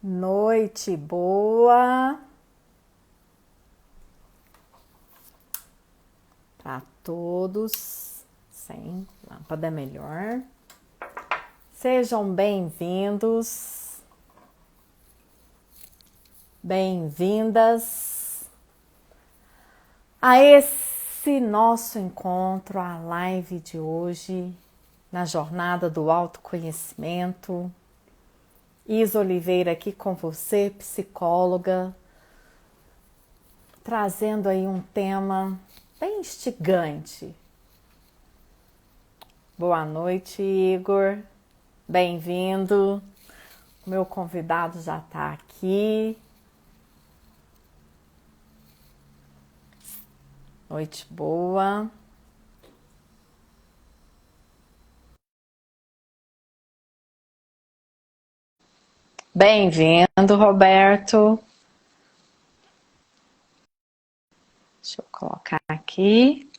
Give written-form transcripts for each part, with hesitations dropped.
Noite boa para todos. Sem lâmpada é melhor. Sejam bem-vindos, bem-vindas a esse nosso encontro, a live de hoje, na jornada do autoconhecimento. Isa Oliveira aqui com você, psicóloga, trazendo aí um tema bem instigante. Boa noite, Igor. Bem-vindo. O meu convidado já está aqui. Noite boa. Bem-vindo, Roberto. Deixa eu colocar aqui.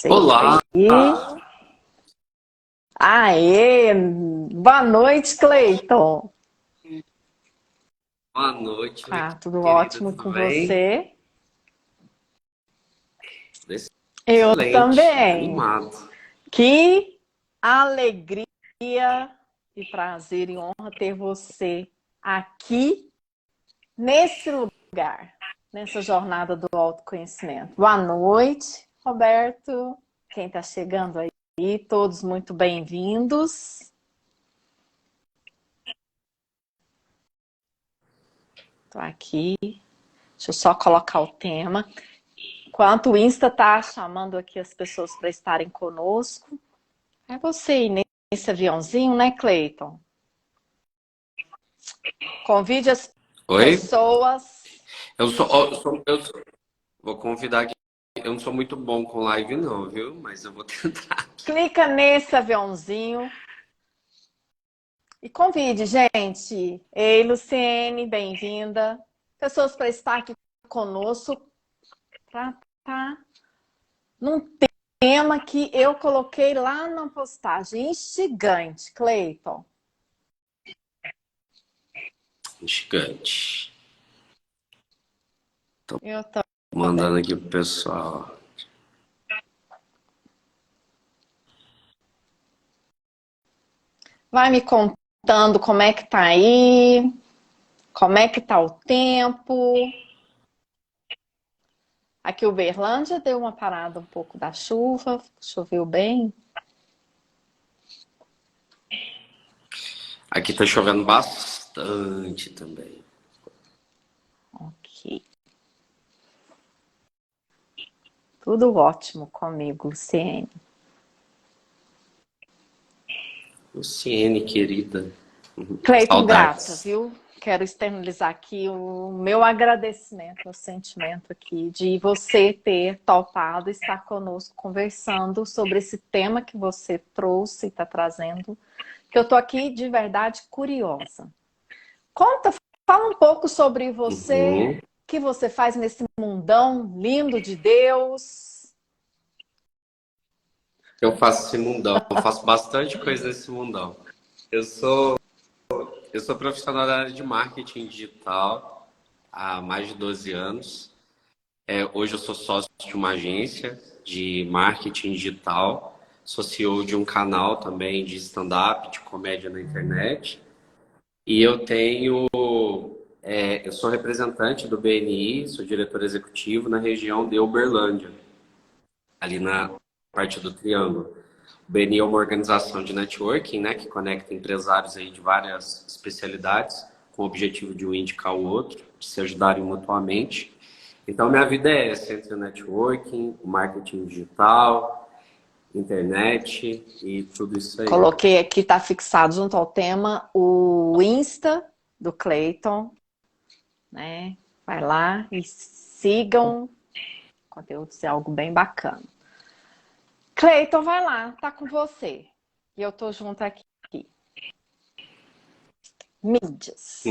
Olá! Aceita aí. Aê! Boa noite, Cleiton. Boa noite, minha Tudo querida, ótimo tudo com bem? você? Eu Excelente, também. animado. Que alegria e prazer e honra ter você aqui nesse lugar, nessa jornada do autoconhecimento. Boa noite, Roberto. Quem está chegando aí, todos muito bem-vindos. Estou aqui. Deixa eu só colocar o tema. Enquanto o Insta está chamando aqui as pessoas para estarem conosco. É você ir nesse aviãozinho, né, Cleiton? Convide as Oi? pessoas. Vou convidar aqui. Eu não sou muito bom com live, não, viu? Mas eu vou tentar. Clica nesse aviãozinho e convide, gente. Ei, Luciene, bem-vinda. Pessoas para estar aqui conosco para estar num tema que eu coloquei lá na postagem. Instigante, Cleiton. Gigante. Eu Mandando também. aqui pro pessoal. Vai me contando como é que tá aí, como é que tá o tempo. Aqui Uberlândia deu uma parada um pouco da chuva, choveu bem. Aqui tá chovendo bastante também. Ok. Tudo ótimo comigo, Luciene. Luciene, querida. Cleiton, grata, Saudades. viu? Quero externalizar aqui o meu agradecimento, meu sentimento aqui de você ter topado estar conosco conversando sobre esse tema que você trouxe e está trazendo, que eu tô aqui de verdade curiosa. Conta, fala um pouco sobre você, Uhum. o que você faz nesse mundão lindo de Deus. Eu faço esse mundão. Eu faço bastante coisa nesse mundão. Eu sou Eu sou profissional da área de marketing digital há mais de 12 anos. Hoje eu sou sócio de uma agência de marketing digital, sou CEO de um canal também de stand-up, de comédia na internet. E eu sou representante do BNI, sou diretor executivo na região de Uberlândia, ali na parte do Triângulo. O BNI é uma organização de networking, né, que conecta empresários aí de várias especialidades com o objetivo de um indicar o outro, de se ajudarem mutuamente. Então, minha vida é essa, entre o networking, o marketing digital, internet e tudo isso aí. Coloquei aqui, está fixado junto ao tema, o Insta do Cleiton, né? Vai lá e sigam, o conteúdo é algo bem bacana. Cleiton, vai lá, tá com você. E eu tô junto aqui. Mídias.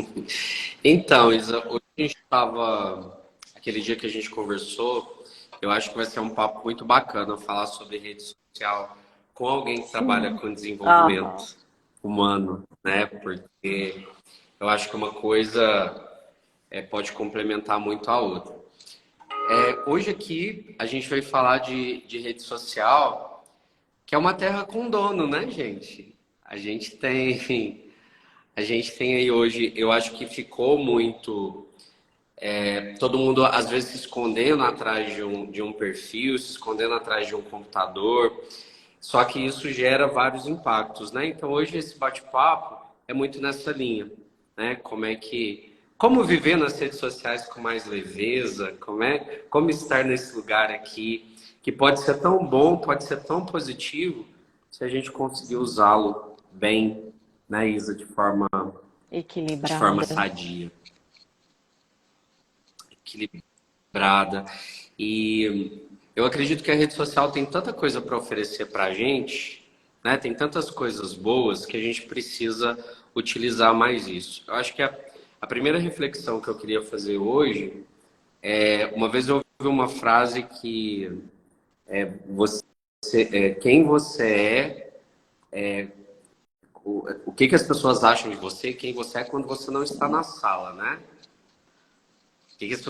Então, Isa, hoje a gente estava, aquele dia que a gente conversou, eu acho que vai ser um papo muito bacana falar sobre rede social com alguém que trabalha Sim. com Aham. desenvolvimento humano, né? Porque Eu acho que uma coisa pode complementar muito a outra. Hoje aqui a gente vai falar de rede social, que é uma terra com dono, né, gente? A gente tem aí hoje, eu acho que ficou muito todo mundo às vezes se escondendo atrás de um perfil, se escondendo atrás de um computador. Só que isso gera vários impactos, né? Então hoje esse bate-papo é muito nessa linha, né? Como viver nas redes sociais com mais leveza, como estar nesse lugar aqui, que pode ser tão bom, pode ser tão positivo, se a gente conseguir usá-lo bem, né, Isa, de forma Equilibrada. sadia, equilibrada. E eu acredito que a rede social tem tanta coisa para oferecer para a gente, né? Tem tantas coisas boas que a gente precisa utilizar mais isso. Eu acho que a primeira reflexão que eu queria fazer hoje uma vez eu ouvi uma frase que quem você o que as pessoas acham de você, quem você é quando você não está na sala, né? O que as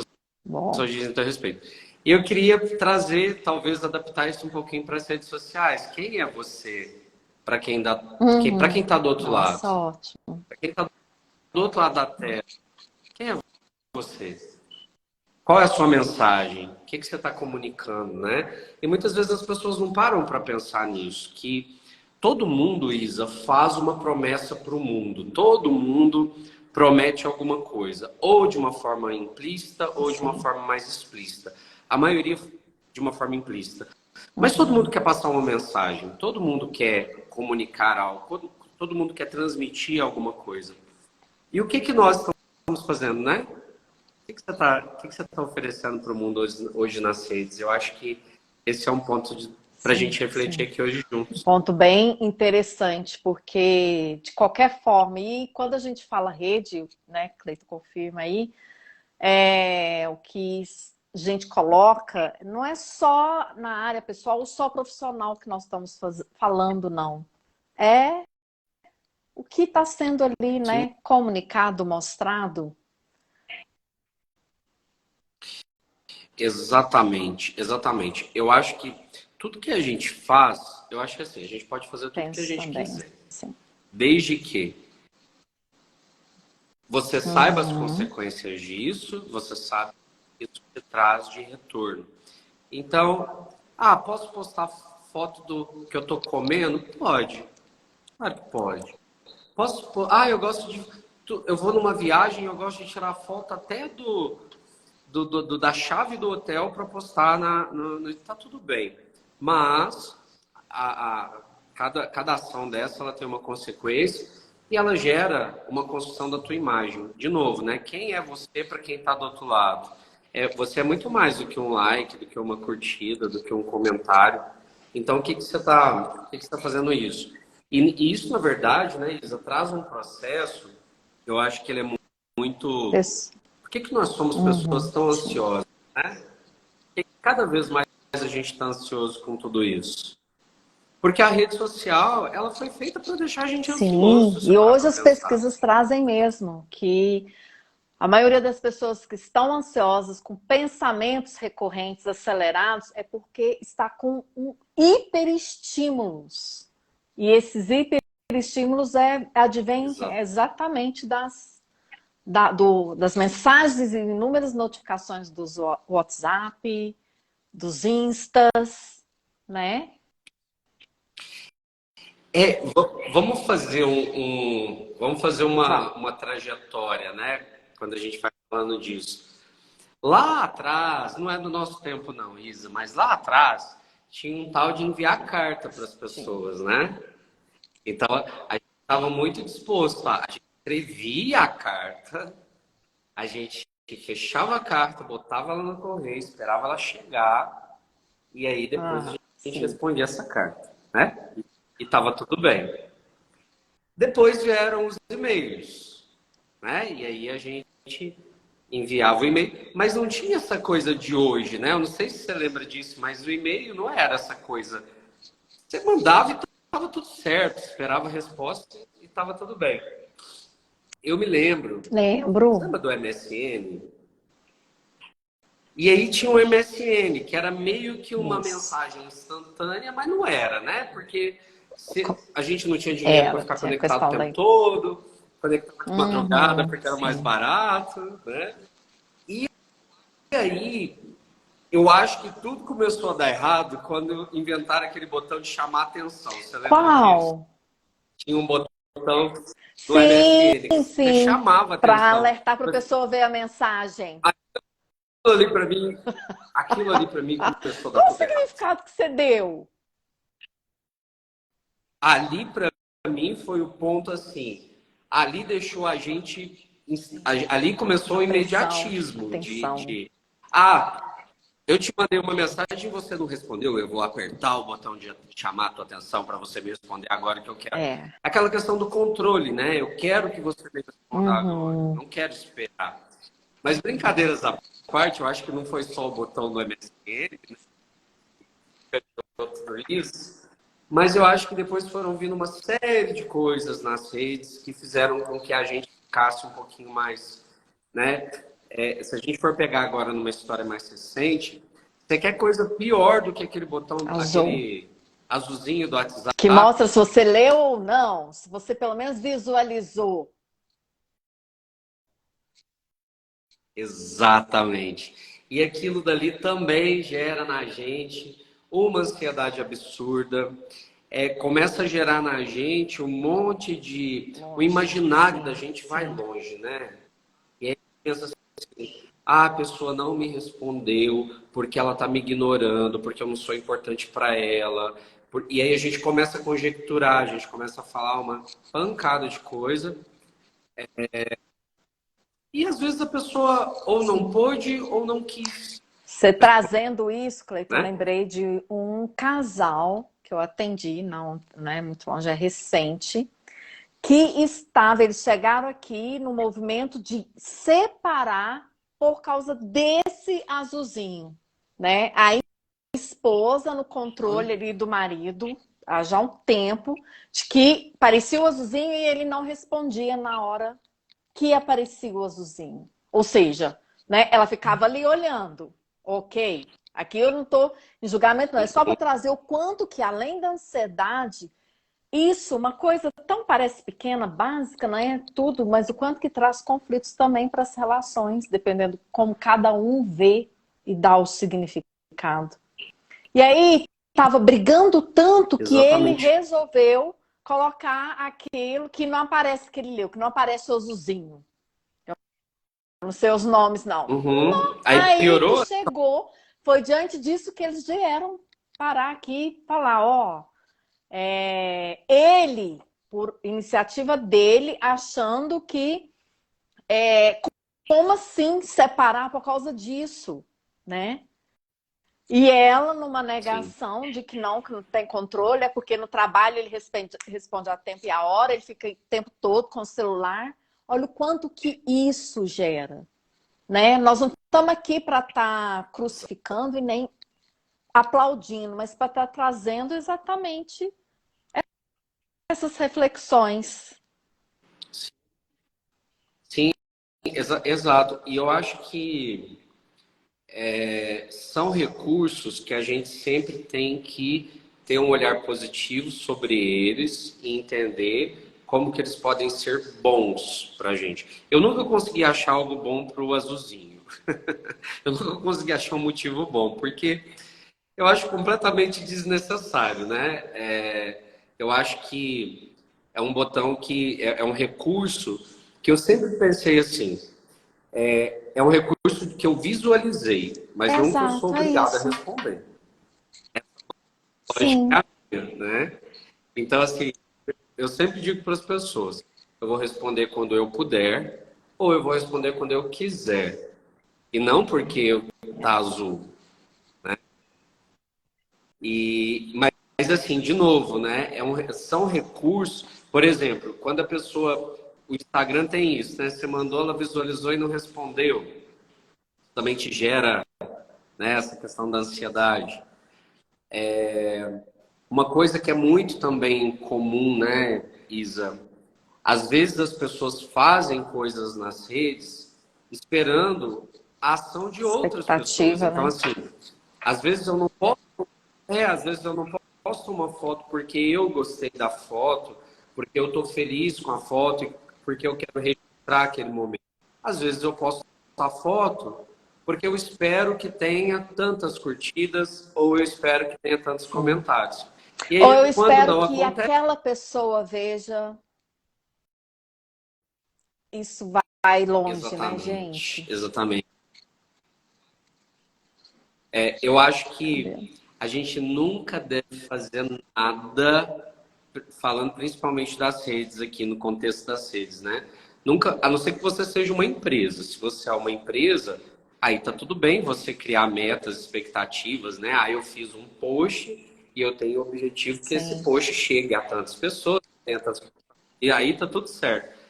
Bom. pessoas dizem a teu respeito. E eu queria trazer, talvez adaptar isso um pouquinho para as redes sociais. Quem é você para quem Uhum. está do outro lado? Nossa, ótimo. Para quem está do outro lado da tela, quem é você? Qual é a sua mensagem? O que você está comunicando, né? E muitas vezes as pessoas não param para pensar nisso, que todo mundo, Isa, faz uma promessa para o mundo. Todo mundo promete alguma coisa, ou de uma forma implícita, ou de uma Sim. forma mais explícita. A maioria de uma forma implícita. Mas todo mundo Uhum. quer passar uma mensagem, todo mundo quer comunicar algo, todo mundo quer transmitir alguma coisa. E o que nós estamos fazendo, né? O que você tá oferecendo para o mundo hoje nas redes? Eu acho que esse é um ponto para a Sim, gente refletir sim. aqui hoje Um juntos. ponto bem interessante, porque de qualquer forma, e quando a gente fala rede, né, Cleito confirma aí, o que a gente coloca não é só na área pessoal ou só profissional que nós estamos falando, não. É o que está sendo ali, Sim, né, comunicado, mostrado. exatamente, exatamente. Eu acho que tudo que a gente faz, eu acho que assim, a gente pode fazer tudo que a Penso gente também. quiser, Sim. desde que você saiba as Uhum. consequências disso, você sabe o que isso te traz de retorno. Então, posso postar foto do que eu estou comendo? Pode, claro que pode. Eu gosto de. Eu vou numa viagem, eu gosto de tirar foto até da chave do hotel para postar Tá tudo bem. Mas cada ação dessa ela tem uma consequência e ela gera uma construção da tua imagem. De novo, né? Quem é você para quem está do outro lado? Você é muito mais do que um like, do que uma curtida, do que um comentário. Então, o que você tá fazendo isso? E isso, na verdade, né, Isa, traz um processo, eu acho que ele é muito. Isso. Por que nós somos pessoas Uhum. tão Sim. ansiosas, né? Por que cada vez mais a gente está ansioso com tudo isso? Porque a rede social, ela foi feita para deixar a gente ansioso, Sim, se você e parar hoje para as pensar. pesquisas trazem mesmo que a maioria das pessoas que estão ansiosas, com pensamentos recorrentes acelerados, é porque está com um hiperestímulos. E esses hiperestímulos advêm Exato. exatamente das mensagens e inúmeras notificações dos WhatsApp, dos Instas, né? Vamos fazer Vamos. uma trajetória, né? Quando a gente vai falando disso. Lá atrás, não é do nosso tempo não, Isa, mas lá atrás tinha um tal de enviar carta para as Sim. pessoas, né? Então a gente estava muito disposto, a gente escrevia a carta, a gente fechava a carta, botava ela no correio, esperava ela chegar e aí depois a Ah, gente sim. respondia essa carta, né? E estava tudo bem. Depois vieram os e-mails, né? E aí a gente enviava o e-mail, mas não tinha essa coisa de hoje, né? Eu não sei se você lembra disso, mas o e-mail não era essa coisa. Você mandava e estava tudo certo, esperava a resposta e estava tudo bem. eu me lembro. Você Lembro. lembra do MSN? E aí tinha o MSN, que era meio que uma Isso. mensagem instantânea, mas não era, né? Porque a gente não tinha dinheiro para Era, ficar tinha a conectado o questão tempo daí. todo, conectado de madrugada Uhum, porque era mais sim. barato, né? E aí, eu acho que tudo começou a dar errado quando inventaram aquele botão de chamar atenção. Você lembra disso? Qual? Tinha um botão do Sim, MSN que você sim. chamava Para atenção. alertar para a pessoa ver a mensagem. Aquilo ali para mim, aquilo ali para mim começou a dar Qual o tudo errado. significado que você deu? Ali para mim foi o ponto assim. Ali deixou a gente, ali começou o Atenção, imediatismo atenção. ah, eu te mandei uma mensagem e você não respondeu, eu vou apertar o botão de chamar a tua atenção para você me responder agora que eu quero. É. Aquela questão do controle, né? Eu quero que você me responda agora, Uhum. não quero esperar. Mas brincadeiras à parte, eu acho que não foi só o botão do MSN, né? Tudo isso. Mas eu acho que depois foram vindo uma série de coisas nas redes que fizeram com que a gente ficasse um pouquinho mais, né? Se a gente for pegar agora numa história mais recente, você quer coisa pior do que aquele botão, Azul. aquele azulzinho do Que WhatsApp? mostra se você leu ou não, se você pelo menos visualizou. Exatamente. E aquilo dali também gera na gente uma ansiedade absurda. Começa a gerar na gente um monte de. O Longe. imaginário da Sim, gente vai sim. longe, né? E aí pensa assim, ah, a pessoa não me respondeu porque ela está me ignorando, porque eu não sou importante para ela. E aí a gente começa a conjecturar, a gente começa a falar uma pancada de coisa. E às vezes a pessoa ou não Sim. pôde ou não quis, Você trazendo isso, Cleiton, eu né? lembrei de um casal que eu atendi, não é muito longe, é recente, que estava, eles chegaram aqui no movimento de separar por causa desse azulzinho, né? A esposa no controle ali do marido, há já um tempo, de que parecia o azulzinho e ele não respondia na hora que aparecia o azulzinho. Ou seja, né, ela ficava ali olhando, ok? Aqui eu não estou em julgamento, não, é só para trazer o quanto que, além da ansiedade, isso, uma coisa tão parece pequena, básica, não é tudo, mas o quanto que traz conflitos também para as relações, dependendo como cada um vê e dá o significado. E aí estava brigando tanto que ele Exatamente. resolveu colocar aquilo que não aparece que ele leu, que não aparece o azulzinho. Não sei os nomes, não. Uhum. Aí Aí que piorou? chegou, foi diante disso que eles vieram parar aqui e falar, ó, ele, por iniciativa dele, achando que como assim separar por causa disso, né? E ela, numa Sim. negação de que não tem controle, é porque no trabalho ele responde a tempo e a hora, ele fica o tempo todo com o celular. Olha o quanto que isso gera, né? Nós não estamos aqui para estar crucificando e nem aplaudindo, mas para estar trazendo exatamente essas reflexões. Sim, exato. E eu acho que são recursos que a gente sempre tem que ter um olhar positivo sobre eles e entender como que eles podem ser bons para a gente. Eu nunca consegui achar algo bom para o azulzinho. Eu nunca consegui achar um motivo bom, porque eu acho completamente desnecessário, né? Eu acho que é um botão que é um recurso que eu sempre pensei assim. É um recurso que eu visualizei, mas não que eu sou Exato, é obrigado a isso. responder. Sim. Lógica, né? Então, assim, eu sempre digo para as pessoas: eu vou responder quando eu puder, ou eu vou responder quando eu quiser. E não porque tá azul. Mas assim, de novo, né? São recursos. Por exemplo, quando a pessoa. O Instagram tem isso, né? Você mandou, ela visualizou e não respondeu. Também te gera, né, essa questão da ansiedade. Uma coisa que é muito também comum, né, Isa? Às vezes as pessoas fazem coisas nas redes esperando a ação de outras pessoas. Expectativa, Então, né? assim, às vezes eu não posso, às vezes eu não posto uma foto porque eu gostei da foto, porque eu estou feliz com a foto, e porque eu quero registrar aquele momento. Às vezes eu posto a foto porque eu espero que tenha tantas curtidas ou eu espero que tenha tantos Sim. comentários. E Ou eu aí, quando espero não que acontece, aquela pessoa veja. Isso vai longe, né, exatamente, gente? exatamente. Eu acho que Entendeu? a gente nunca deve fazer nada, falando principalmente das redes aqui, no contexto das redes, né? Nunca, a não ser que você seja uma empresa. Se você é uma empresa, aí tá tudo bem você criar metas, expectativas, né? Ah, eu fiz um post e eu tenho o objetivo que esse Sim. post chegue a tantas pessoas, tenha tantas... e aí tá tudo certo.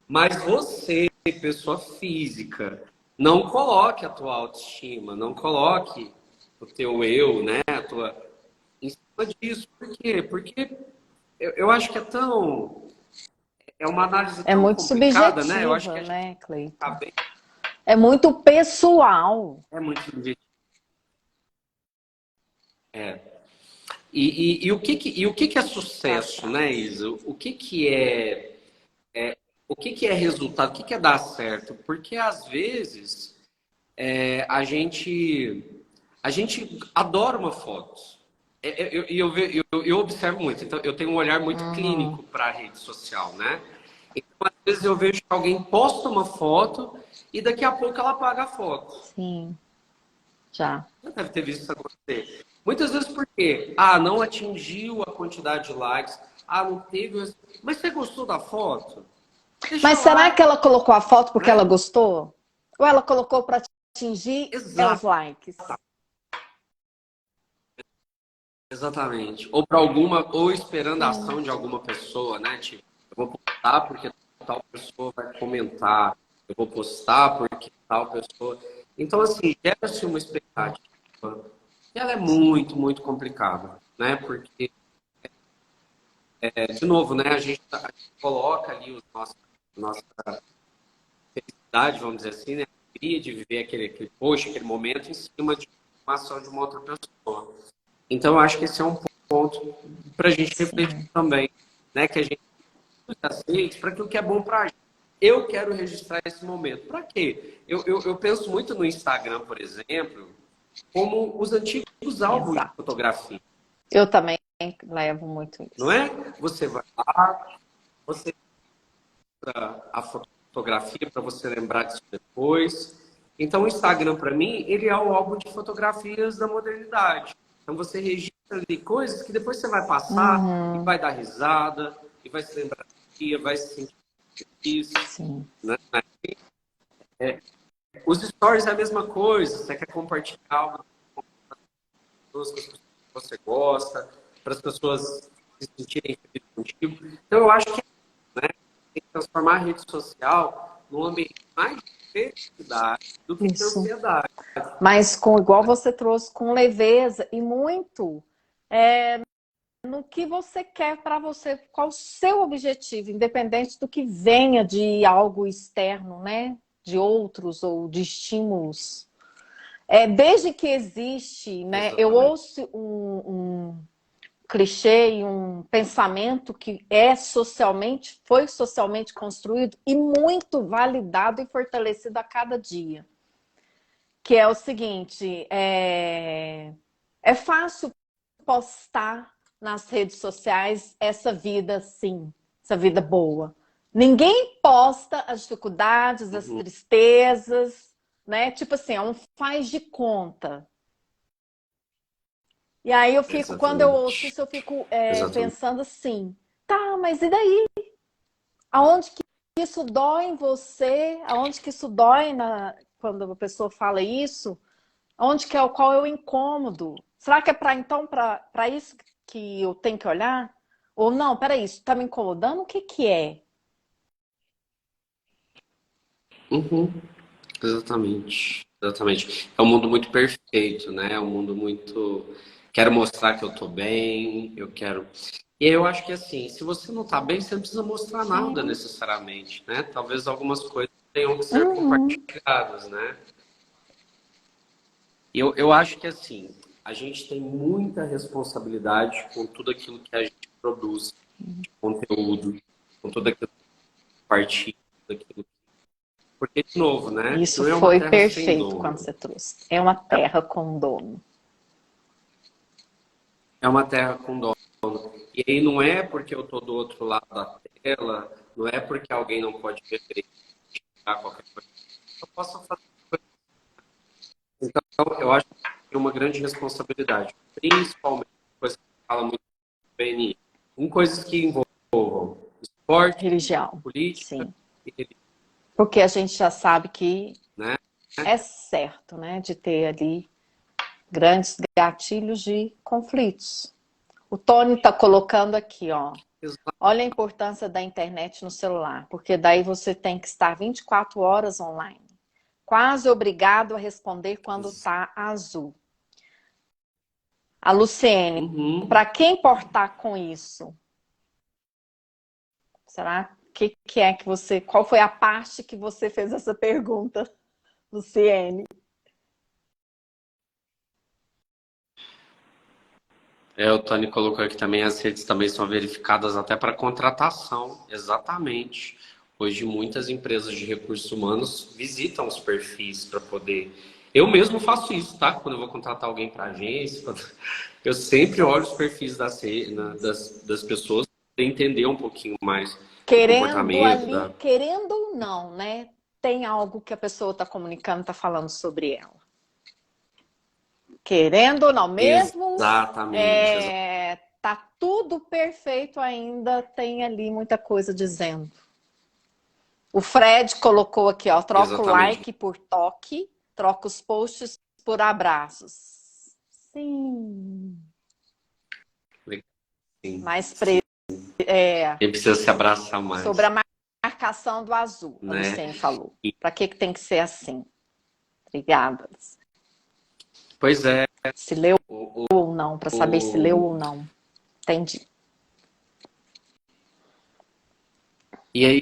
Mas você, pessoa física, não coloque a tua autoestima, não coloque o teu eu, né, a tua em cima disso. Por quê? Porque eu acho que é uma análise É tão muito complicada, né? Eu acho que subjetiva, a gente né, tá Cleiton? bem, É muito pessoal. é muito subjetivo. É. E o que que é sucesso, né, Isa? O que que é resultado? O que que é dar certo? Porque às vezes a gente adora uma foto. Eu observo muito, então eu tenho um olhar muito Uhum. clínico para a rede social, né? Então, às vezes eu vejo que alguém posta uma foto e daqui a pouco ela apaga a foto. Sim, já. Você deve ter visto isso acontecer. Muitas vezes por quê? Ah, não atingiu a quantidade de likes. Ah, não teve. Mas você gostou da foto? Deixa Mas será lá, que ela colocou a foto porque ela né? gostou? Ou ela colocou para atingir os Exato. likes? Exatamente. Ou para alguma, ou esperando a Sim, ação de alguma pessoa, né? Tipo, eu vou postar porque tal pessoa vai comentar. Eu vou postar porque tal pessoa. Então, assim, gera-se uma expectativa. E ela é sim. muito, muito complicada, né? Porque, de novo, né? A gente coloca ali nossa felicidade, vamos dizer assim, né? A alegria de viver aquele post, aquele momento em cima de uma ação de uma outra pessoa. Então, eu acho que esse é um ponto para a gente refletir Sim. também, né? Que a gente aceite para aquilo que é bom para a gente. Eu quero registrar esse momento. Para quê? Eu penso muito no Instagram, por exemplo, como os antigos álbuns de Exato. fotografia, Eu também levo muito não isso. é? Você vai lá, você tira a fotografia para você lembrar disso depois. Então, o Instagram, para mim, ele é o álbum de fotografias da modernidade. Então, você registra ali coisas que depois você vai passar e Uhum. vai dar risada, e vai se lembrar do dia, vai se sentir feliz, Sim. né? Os stories é a mesma coisa. Você quer compartilhar algo com as pessoas que você gosta, para as pessoas se sentirem felizes contigo. Então, eu acho que tem que transformar a rede social num ambiente mais de felicidade do que de Isso. ansiedade. Mas com igual você trouxe, com leveza e muito no que você quer para você, qual o seu objetivo, independente do que venha de algo externo, né? De outros ou de estímulos. Desde que existe, né? Eu Exatamente. ouço um clichê e um pensamento que foi socialmente construído e muito validado e fortalecido a cada dia. Que é o seguinte, é fácil postar nas redes sociais essa vida assim, essa vida boa. Ninguém posta as dificuldades, as Uhum. tristezas, né? Tipo assim, é um faz de conta. E aí eu fico, quando eu ouço Exatamente. isso, eu fico Exatamente. pensando assim, tá, mas e daí? Aonde que isso dói em você? Aonde que isso dói quando a pessoa fala isso? Onde que é qual é o incômodo? Será que é para então para isso que eu tenho que olhar? Ou não, peraí, isso está me incomodando? O que que é? Uhum. Exatamente. Exatamente. É um mundo muito perfeito, né? É um mundo muito. Quero mostrar que eu tô bem, eu quero. E aí eu acho que assim, se você não tá bem, você não precisa mostrar nada Sim. necessariamente, né? Talvez algumas coisas tenham que ser Uhum. compartilhadas, né? E eu acho que assim, a gente tem muita responsabilidade com tudo aquilo que a gente produz, de conteúdo, com tudo aquilo que compartilha, tudo aquilo. Porque, de novo, né? Isso Não é uma foi terra sem perfeito quando dono. você trouxe. É uma terra com dono. É uma terra com dono. E aí não é porque eu estou do outro lado da tela, não é porque alguém não pode referenciar qualquer coisa. Eu posso fazer. Então, eu acho que tem uma grande responsabilidade, principalmente coisas que fala muito bem, com coisas que envolvam esporte, Religião. política Sim. e religião, Porque a gente já sabe que né? é certo, né? De ter ali grandes gatilhos de conflitos. O Tony está colocando aqui, ó. Olha a importância da internet no celular, porque daí você tem que estar 24 horas online. Quase obrigado a responder quando está azul. A Luciene, Uhum. para quem importar com isso? Será que é que você. Qual foi a parte que você fez essa pergunta, Luciene? O Tony colocou aqui também, as redes também são verificadas até para contratação, exatamente. Hoje muitas empresas de recursos humanos visitam os perfis para poder. Eu mesmo faço isso, tá? Quando eu vou contratar alguém para agência, eu sempre olho os perfis das pessoas para entender um pouquinho mais do Querendo comportamento, ali, querendo ou não, né? Tem algo que a pessoa está comunicando, está falando sobre ela. Querendo ou não, mesmo Exatamente, tá tudo perfeito ainda, tem ali muita coisa dizendo. O Fred colocou aqui, ó, troca o exatamente. like por toque, troca os posts por abraços. Sim, Sim, mas sim. é, Ele precisa se abraçar sobre mais, a marcação do azul, a né? Luciene falou. E, Para que tem que ser assim? Obrigada. pois é, Se leu o, ou não, para saber se leu o, ou não. Entendi. E aí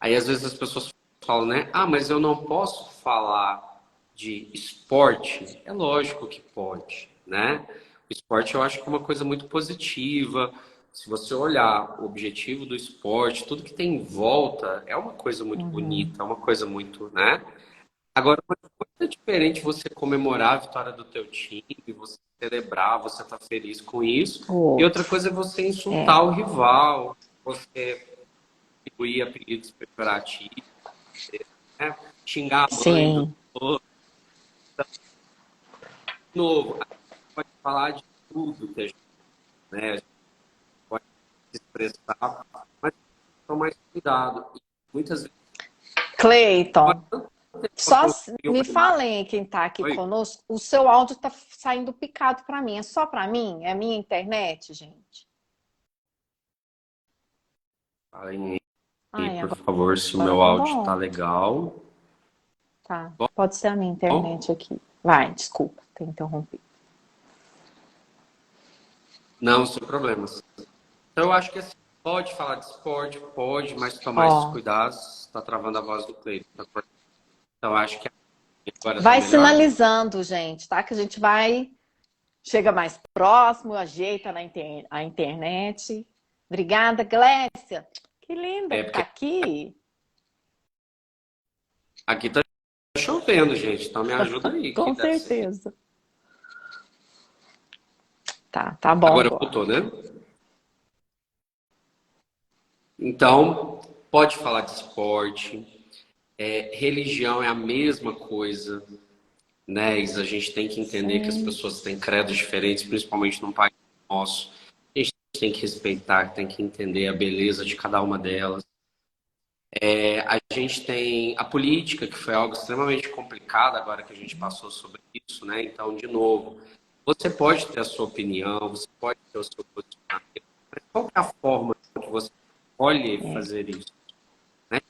aí às vezes as pessoas falam, né? Ah, mas eu não posso falar de esporte. É lógico que pode, né? O esporte eu acho que é uma coisa muito positiva. Se você olhar o objetivo do esporte, tudo que tem em volta é uma coisa muito Uhum. bonita, é uma coisa muito, né? Agora, uma coisa é diferente você comemorar a vitória do teu time, você celebrar, você estar feliz com isso. O E outra outro. coisa é você É. insultar o rival, você atribuir apelidos pejorativos, né? Xingar a mãe do Sim. outro. De novo, a gente pode falar de tudo que a gente, né? A gente pode se expressar, mas tomar mais cuidado. E muitas vezes pode Cleiton, tanto ter uma só construir me uma imagem. falem quem está aqui Oi? conosco. O seu áudio está saindo picado para mim. É só para mim? É a minha internet, gente? Falem aí, Ai, por agora, favor, se o agora meu tá áudio tá bom. legal. Tá. Pode ser a minha internet Bom, aqui. Vai, desculpa, te interrompi. não, sem problemas. Então, eu acho que assim, pode falar de esporte, pode, mas tomar esses Ó, cuidados. Está travando a voz do Cleiton. Então, acho que agora está vai melhor. sinalizando, gente, tá? Que a gente vai, chega mais próximo, ajeita a internet. Obrigada, Glécia. Que linda É que tá porque aqui. aqui tá chovendo, gente. Então, me ajuda aí, que Com deve ser. certeza. Tá bom Agora agora. voltou, né? Então, pode falar de esporte. Religião é a mesma coisa, né? E a gente tem que entender que as Sim. pessoas têm credos diferentes, principalmente num país nosso. A gente tem que respeitar, tem que entender a beleza de cada uma delas. A gente tem a política, que foi algo extremamente complicado agora que a gente passou sobre isso, né? Então, de novo, você pode ter a sua opinião, você pode ter o seu posicionamento, mas qual que é a forma que você escolhe É. fazer isso, né? Que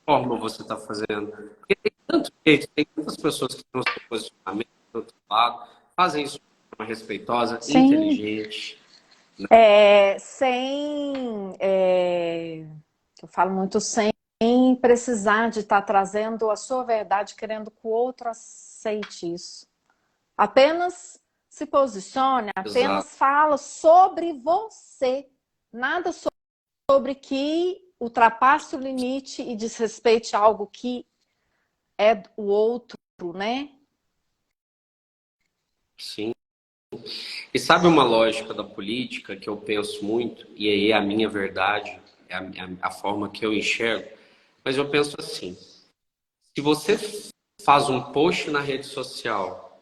forma você está fazendo? Porque tem tanto jeito, tem tantas pessoas que têm o seu posicionamento do outro lado, fazem isso respeitosa, Sim. inteligente. Eu falo muito sem precisar de estar trazendo a sua verdade, querendo que o outro aceite isso. Apenas se posicione, Exato. apenas fala sobre você. Nada sobre que ultrapasse o limite e desrespeite algo que é o outro, né? Sim. E sabe uma lógica da política que eu penso muito, e aí é a minha verdade, é a forma que eu enxergo, mas eu penso assim, se você faz um post na rede social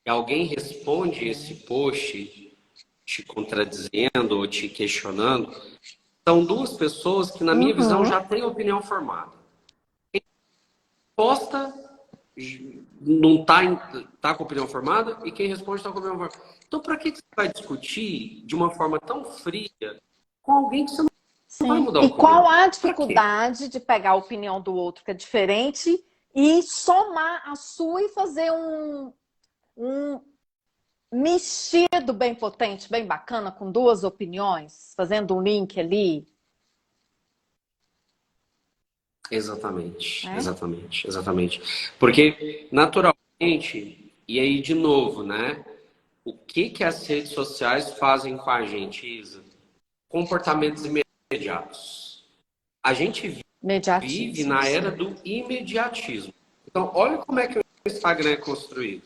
e alguém responde esse post te contradizendo ou te questionando, são duas pessoas que, na minha visão, já têm opinião formada. Quem posta não tá com opinião formada e quem responde está com opinião formada. Então, para que você vai discutir de uma forma tão fria com alguém que você não vai Sim. mudar a E qual opinião? a Para quê? dificuldade de pegar a opinião do outro que é diferente e somar a sua e fazer um mexido bem potente, bem bacana, com duas opiniões, fazendo um link ali, Exatamente, né? exatamente, exatamente. Porque, naturalmente, e aí de novo, né? O que que as redes sociais fazem com a gente, Isa? Comportamentos imediatos. A gente vive Mediatismo, na era sim. do imediatismo. Então, olha como é que o Instagram é construído.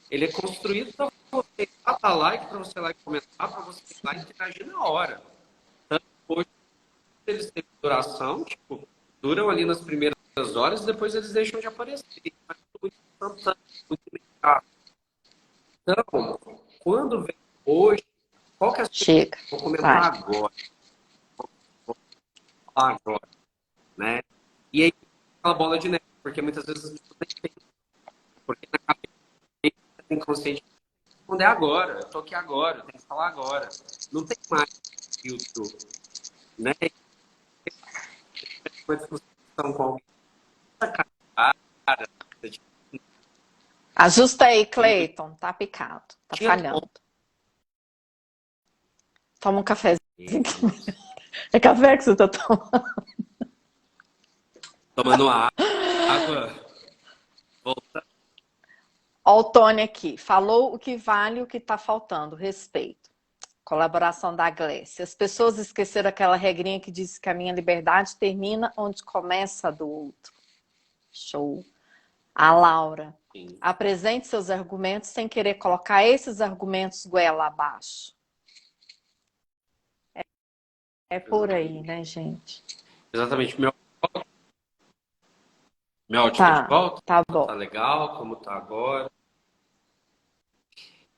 Ele é construído para você dar like, para você like comentar, para você like interagir na hora. Então, hoje eles têm duração, tipo, duram ali nas primeiras horas e depois eles deixam de aparecer. Mas muito instantâneo, muito imediato. Então, quando vem hoje, qual que é a sua... Chega, Vou vai. comentar agora, vou falar agora, né? E aí, aquela bola de neve, porque muitas vezes as pessoas nem pensam, porque na cabeça inconsciente responder agora, eu tô aqui agora, eu tenho que falar agora. Não tem mais filtro, né? Uma discussão com alguém, cara, Ajusta aí, Cleiton. Tá picado, tá tinha falhando. Toma um cafezinho. É café que você tá tomando? tomando água, volta. Ó, o Tony aqui. Falou o que vale e o que tá faltando. Respeito. Colaboração da Glécia. As pessoas esqueceram aquela regrinha que diz que a minha liberdade termina onde começa a do outro. Show. A Laura. Sim, Apresente seus argumentos sem querer colocar esses argumentos goela abaixo. É por aí, exatamente. né, gente? Exatamente. Meu áudio tá de Tá, volta? tá Tá bom. legal? Como tá agora?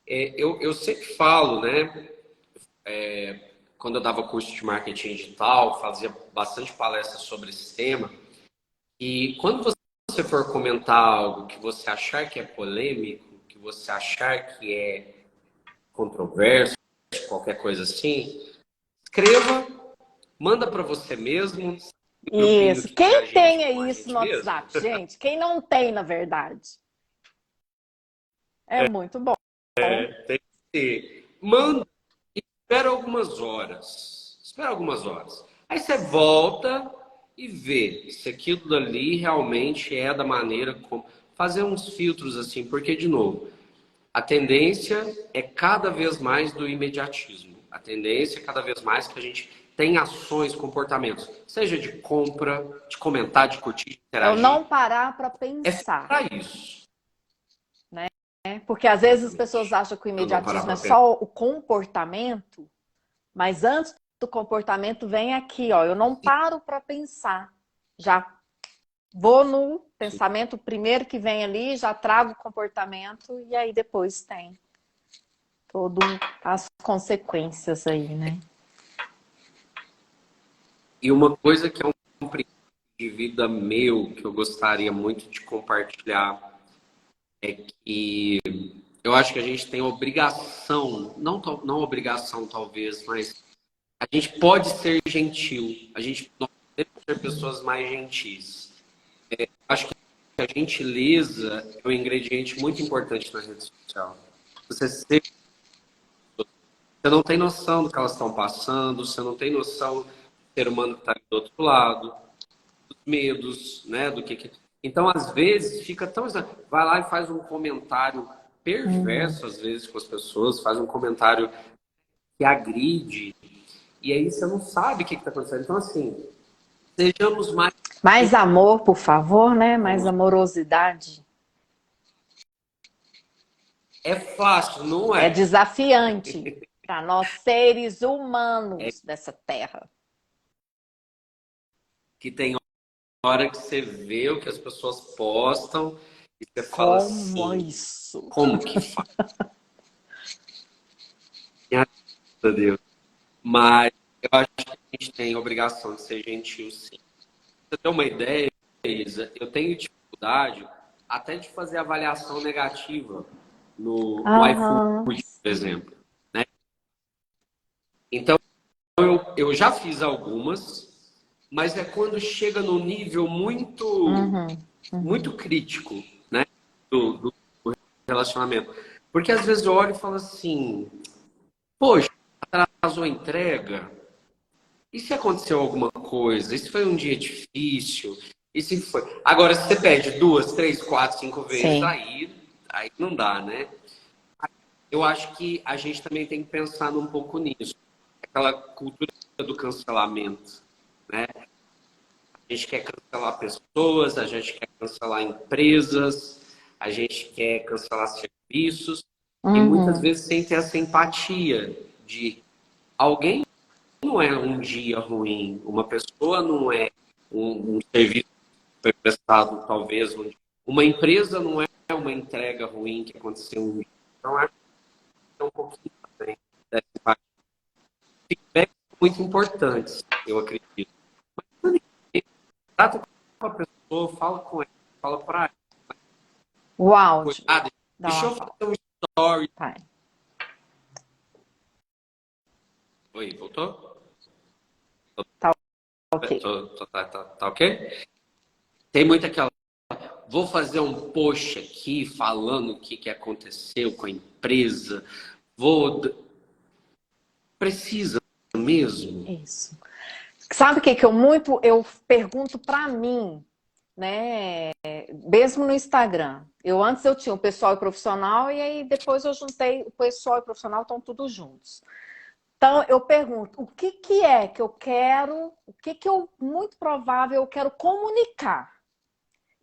Eu sempre falo, né? Quando eu dava curso de marketing digital, fazia bastante palestras sobre esse tema. E quando você for comentar algo que você achar que é polêmico, que você achar que é controverso, qualquer coisa assim, escreva, manda para você mesmo, no grupinho Isso. que tinha a Quem gente tem com a isso gente no mesmo. WhatsApp, gente? Quem não tem, na verdade? É muito bom. Tem que ter. Manda e espera algumas horas. Espera algumas horas. Aí você volta e vê se aquilo dali realmente é da maneira como. Fazer uns filtros assim, porque, de novo, a tendência é cada vez mais do imediatismo. A tendência é cada vez mais que a gente tem ações, comportamentos, seja de compra, de comentar, de curtir, de Eu interagir. não parar para É pensar, para isso. né? Porque às vezes as pessoas Exatamente. acham que o Eu não parar imediatismo é para pensar. só o comportamento, mas antes do comportamento vem aqui, ó. Eu não paro para pensar. Já vou no pensamento primeiro que vem ali, já trago o comportamento e aí depois tem todas as consequências aí, né? E uma coisa que é um princípio de vida meu que eu gostaria muito de compartilhar é que eu acho que a gente tem obrigação, não obrigação talvez, mas a gente pode ser gentil, nós podemos ser pessoas mais gentis. Acho que a gentileza é um ingrediente muito importante na rede social. Você ser Você não tem noção do que elas estão passando, você não tem noção do ser humano que está do outro lado, dos medos, né? Do que... Então, às vezes, fica tão... Vai lá e faz um comentário perverso, às vezes, com as pessoas, faz um comentário que agride, e aí você não sabe o que está acontecendo. Então, assim, sejamos mais... Mais amor, por favor, né? Mais amorosidade. É fácil, não É é? desafiante para nós seres humanos dessa terra. Que tem hora que você vê o que as pessoas postam e você fala Como assim, isso? como que faz? Minha Deus. Mas eu acho que a gente tem a obrigação de ser gentil, sim. Pra você ter uma ideia, Isa, eu tenho dificuldade até de fazer avaliação negativa no iFood, Aham. por exemplo, né? Então, eu já fiz algumas, mas é quando chega num nível muito, Uhum. muito crítico, né? Do relacionamento. Porque às vezes eu olho e falo assim, poxa, atrasou a entrega? E se aconteceu alguma coisa? E se foi um dia difícil? E se foi? Agora, se você pede 2, 3, 4, 5 vezes, Sim. aí não dá, né? Eu acho que a gente também tem que pensar um pouco nisso. Aquela cultura do cancelamento, né? A gente quer cancelar pessoas, a gente quer cancelar empresas, a gente quer cancelar serviços, e muitas Uhum. vezes sem ter essa empatia de alguém não é um dia ruim, uma pessoa não é um serviço que foi prestado, talvez, uma empresa não é uma entrega ruim que aconteceu um dia. Então, acho que é um pouquinho também dessa empatia. Feedbacks são muito importantes, eu acredito. Trata com a pessoa, fala com ela, fala para ela. O áudio. Cuidado, Dá deixa uma eu pausa. fazer um story. Vai. Oi, voltou? Tá ok. Tá ok? Tem muita aquela. Vou fazer um post aqui falando o que, que aconteceu com a empresa. Vou. Precisa mesmo? Isso. Sabe o que eu pergunto para mim, né? Mesmo no Instagram. Antes eu tinha o pessoal e o profissional e aí depois eu juntei o pessoal e o profissional, estão todos juntos. Então eu pergunto, o que que é que eu quero, o que que eu muito provável eu quero comunicar?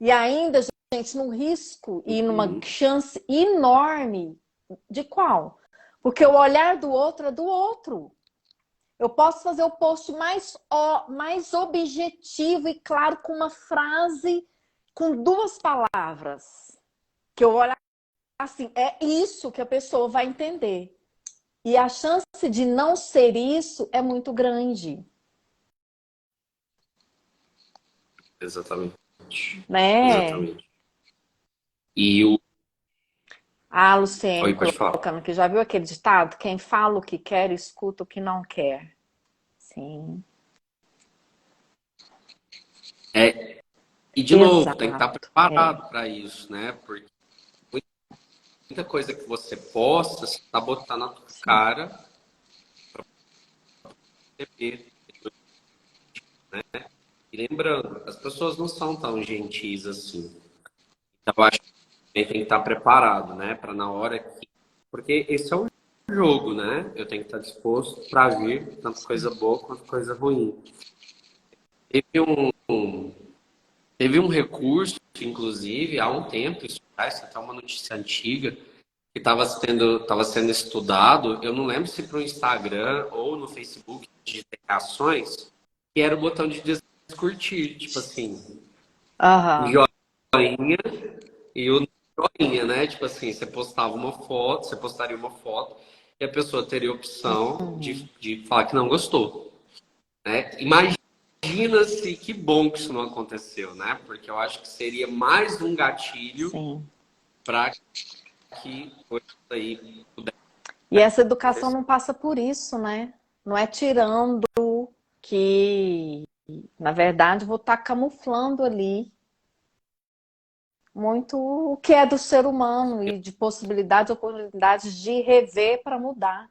E ainda, gente, num risco e numa Uhum. chance enorme de qual? Porque o olhar do outro é do outro. Eu posso fazer o post mais objetivo e claro, com uma frase, com duas palavras. Que eu olhar assim, é isso que a pessoa vai entender. E a chance de não ser isso é muito grande. Exatamente. Né? Exatamente. E o. A Luciene Oi, pode falar. colocando que já viu aquele ditado? Quem fala o que quer, escuta o que não quer. Sim. É, e, de novo, tem que estar Exato. É. preparado para isso, né? Porque muita coisa que você posta, você está botando na tua Sim. cara para ver. E lembrando, as pessoas não são tão gentis assim. Então, eu acho que tem que estar preparado, né? Para na hora que. Porque esse é um jogo, né? Eu tenho que estar disposto para vir tanto coisa boa quanto coisa ruim. Teve teve um recurso, inclusive, há um tempo, isso faz até uma notícia antiga, que tava sendo estudado, eu não lembro se para o Instagram ou no Facebook de ações, que era o botão de descurtir, tipo assim, o Aham. joinha e o joinha, né? Tipo assim, você postava uma foto, você postaria uma foto e a pessoa teria a opção Uhum. de falar que não gostou, né? Imagina-se que bom que isso não aconteceu, né? Porque eu acho que seria mais um gatilho Sim. para que coisa aí pudesse E essa educação acontecer. não passa por isso, né? Não é tirando que, na verdade, vou estar camuflando ali muito o que é do ser humano e de possibilidades, oportunidades de rever para mudar.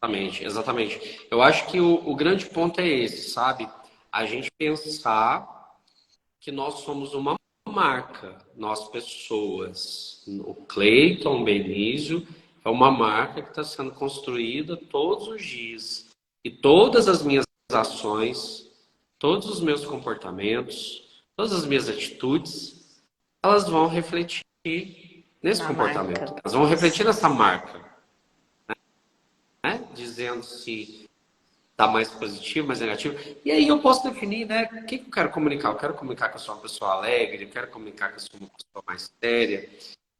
Exatamente, exatamente. Eu acho que o grande ponto é esse, sabe? A gente pensar que nós somos uma marca, nós pessoas. O Cleiton Benício é uma marca que está sendo construída todos os dias. E todas as minhas ações, todos os meus comportamentos, todas as minhas atitudes, elas vão refletir nesse Na comportamento. marca. Elas vão refletir Isso. nessa marca, né? Dizendo se tá mais positivo, mais negativo. E aí eu posso definir, né? O que eu quero comunicar? Eu quero comunicar que eu sou uma pessoa alegre, eu quero comunicar que eu sou uma pessoa mais séria,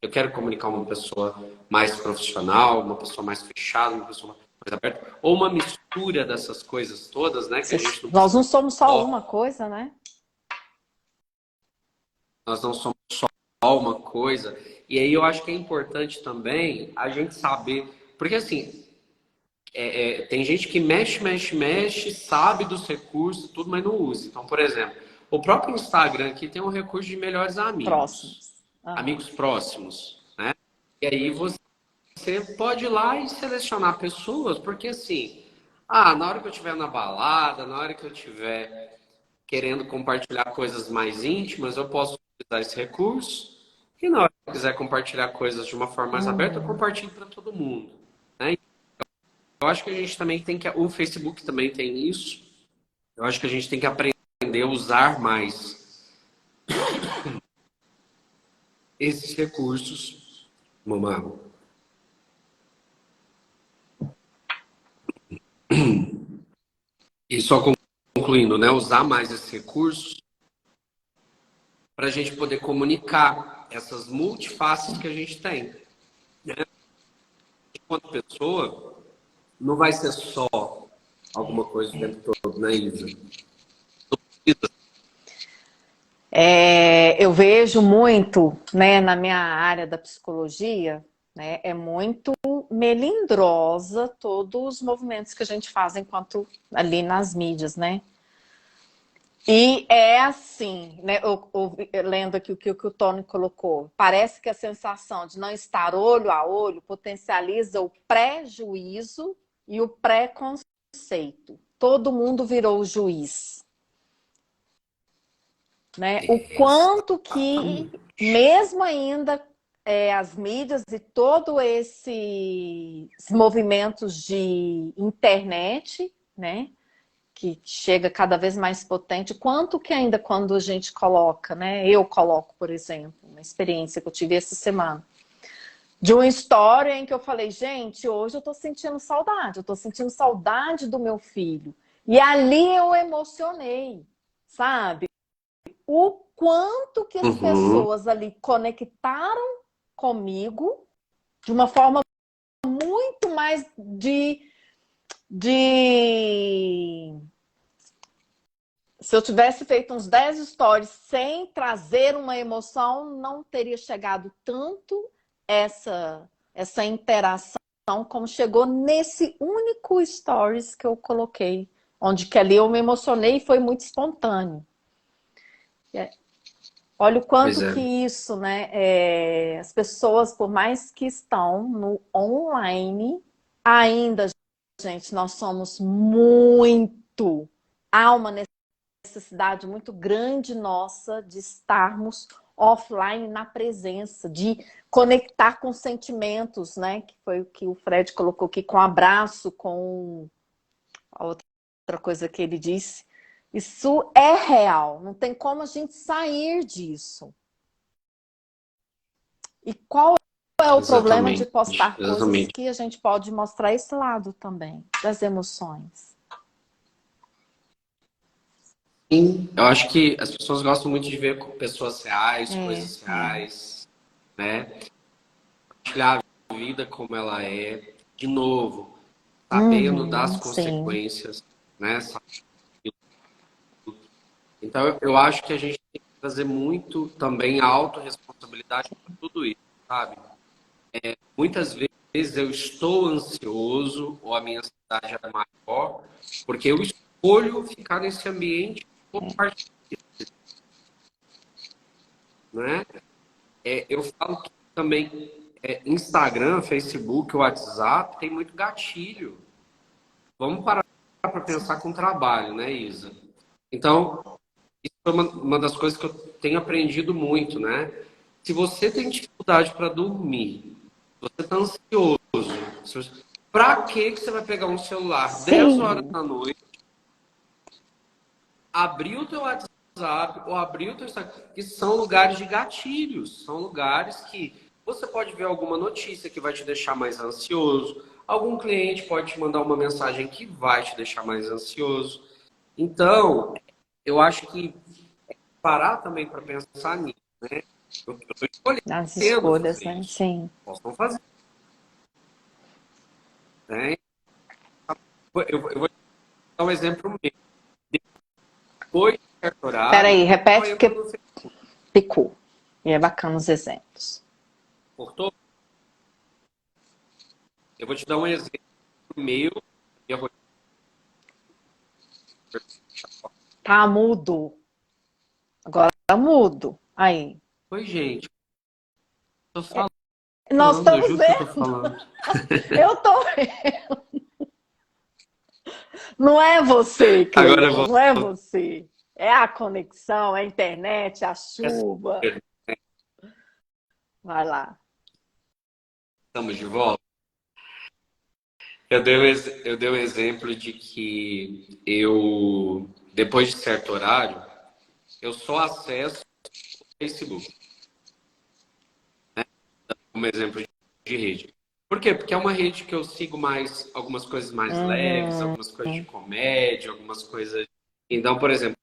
eu quero comunicar uma pessoa mais profissional, uma pessoa mais fechada, uma pessoa mais aberta, ou uma mistura dessas coisas todas, né? Que a gente não Nós precisa. não somos só Ó, uma coisa, né? nós não somos só uma coisa. E aí eu acho que é importante também a gente saber, porque assim, tem gente que mexe, sabe dos recursos, tudo, mas não usa. Então, por exemplo, o próprio Instagram aqui tem um recurso de melhores amigos, Próximos. Aham. amigos próximos, né? E aí você pode ir lá e selecionar pessoas, porque assim, na hora que eu estiver na balada, na hora que eu estiver querendo compartilhar coisas mais íntimas, eu posso utilizar esse recurso. E na hora que eu quiser compartilhar coisas de uma forma mais aberta, eu Uhum. compartilho para todo mundo, né? Eu acho que a gente também tem que. O Facebook também tem isso. Eu acho que a gente tem que aprender a usar mais esses recursos, mamãe. E só concluindo, né? Usar mais esses recursos para a gente poder comunicar essas multifaces que a gente tem. Né? Enquanto pessoa, não vai ser só alguma coisa o tempo todo, né, Isa? Eu vejo muito, né, na minha área da psicologia, né, é muito melindrosa todos os movimentos que a gente faz enquanto ali nas mídias, né? E é assim, né? Lendo aqui o que o Tony colocou, parece que a sensação de não estar olho a olho potencializa o prejuízo e o preconceito. Todo mundo virou juiz, né? O quanto que, mesmo ainda, as mídias e todos esses movimentos de internet, né? Que chega cada vez mais potente, quanto que ainda quando a gente coloca, né? Eu coloco, por exemplo, uma experiência que eu tive essa semana, de uma história em que eu falei, gente, hoje eu tô sentindo saudade do meu filho. E ali eu emocionei, sabe? O quanto que as Uhum. pessoas ali conectaram comigo de uma forma muito mais de se eu tivesse feito uns 10 stories sem trazer uma emoção, não teria chegado tanto essa interação como chegou nesse único stories que eu coloquei, onde que ali eu me emocionei e foi muito espontâneo. Olha o Pois quanto é. que isso, né? As pessoas, por mais que estão no online, ainda, gente, nós somos muito. Há uma necessidade muito grande nossa de estarmos offline na presença, de conectar com sentimentos, né? Que foi o que o Fred colocou aqui, com abraço, com a outra coisa que ele disse. Isso é real, não tem como a gente sair disso. E qual é o problema de Exatamente. postar coisas Exatamente. que a gente pode mostrar esse lado também, das emoções? Sim, eu acho que as pessoas gostam muito de ver pessoas reais, É, coisas é. reais, né? Compartilhar a vida como ela é, de novo, sabendo das Uhum, sim. consequências, né? Então, eu acho que a gente tem que trazer muito também a autorresponsabilidade por tudo isso, sabe? Muitas vezes eu estou ansioso ou a minha ansiedade é maior porque eu escolho ficar nesse ambiente compartilhado, né? Eu falo que também Instagram, Facebook, WhatsApp tem muito gatilho. vamos parar para pensar com trabalho, né, Isa? Então, isso é uma das coisas que eu tenho aprendido muito, né? Se você tem dificuldade para dormir, você está ansioso, para que você vai pegar um celular 10 horas Sim, da noite, abrir o teu WhatsApp ou abrir o teu Instagram? Que são lugares de gatilhos, são lugares que você pode ver alguma notícia que vai te deixar mais ansioso, algum cliente pode te mandar uma mensagem que vai te deixar mais ansioso. Então, eu acho que parar também para pensar nisso, né? Eu estou nas escolhendo escolhas, fazer né? isso. Sim. Posso não fazer, né? Eu vou dar um exemplo meu. Depois de certo horário, Peraí, só repete entra porque no Facebook. picou. E é bacana os exemplos. Cortou? Eu vou te dar um exemplo meu. Minha rotina. Tá mudo. Agora tá mudo. Aí. Oi, gente. Tô Nós falando, eu estamos juro que eu tô vendo. falando. Eu tô vendo. Não é você, Agora eu Cleiton. Não é você. É a conexão, é a internet, a chuva. Vai lá. estamos de volta. Eu dei um exemplo de que depois de certo horário, eu só acesso o Facebook, como exemplo de rede. Por quê? Porque é uma rede que eu sigo mais algumas coisas mais leves, Uhum. algumas coisas de comédia, algumas coisas. Então, por exemplo,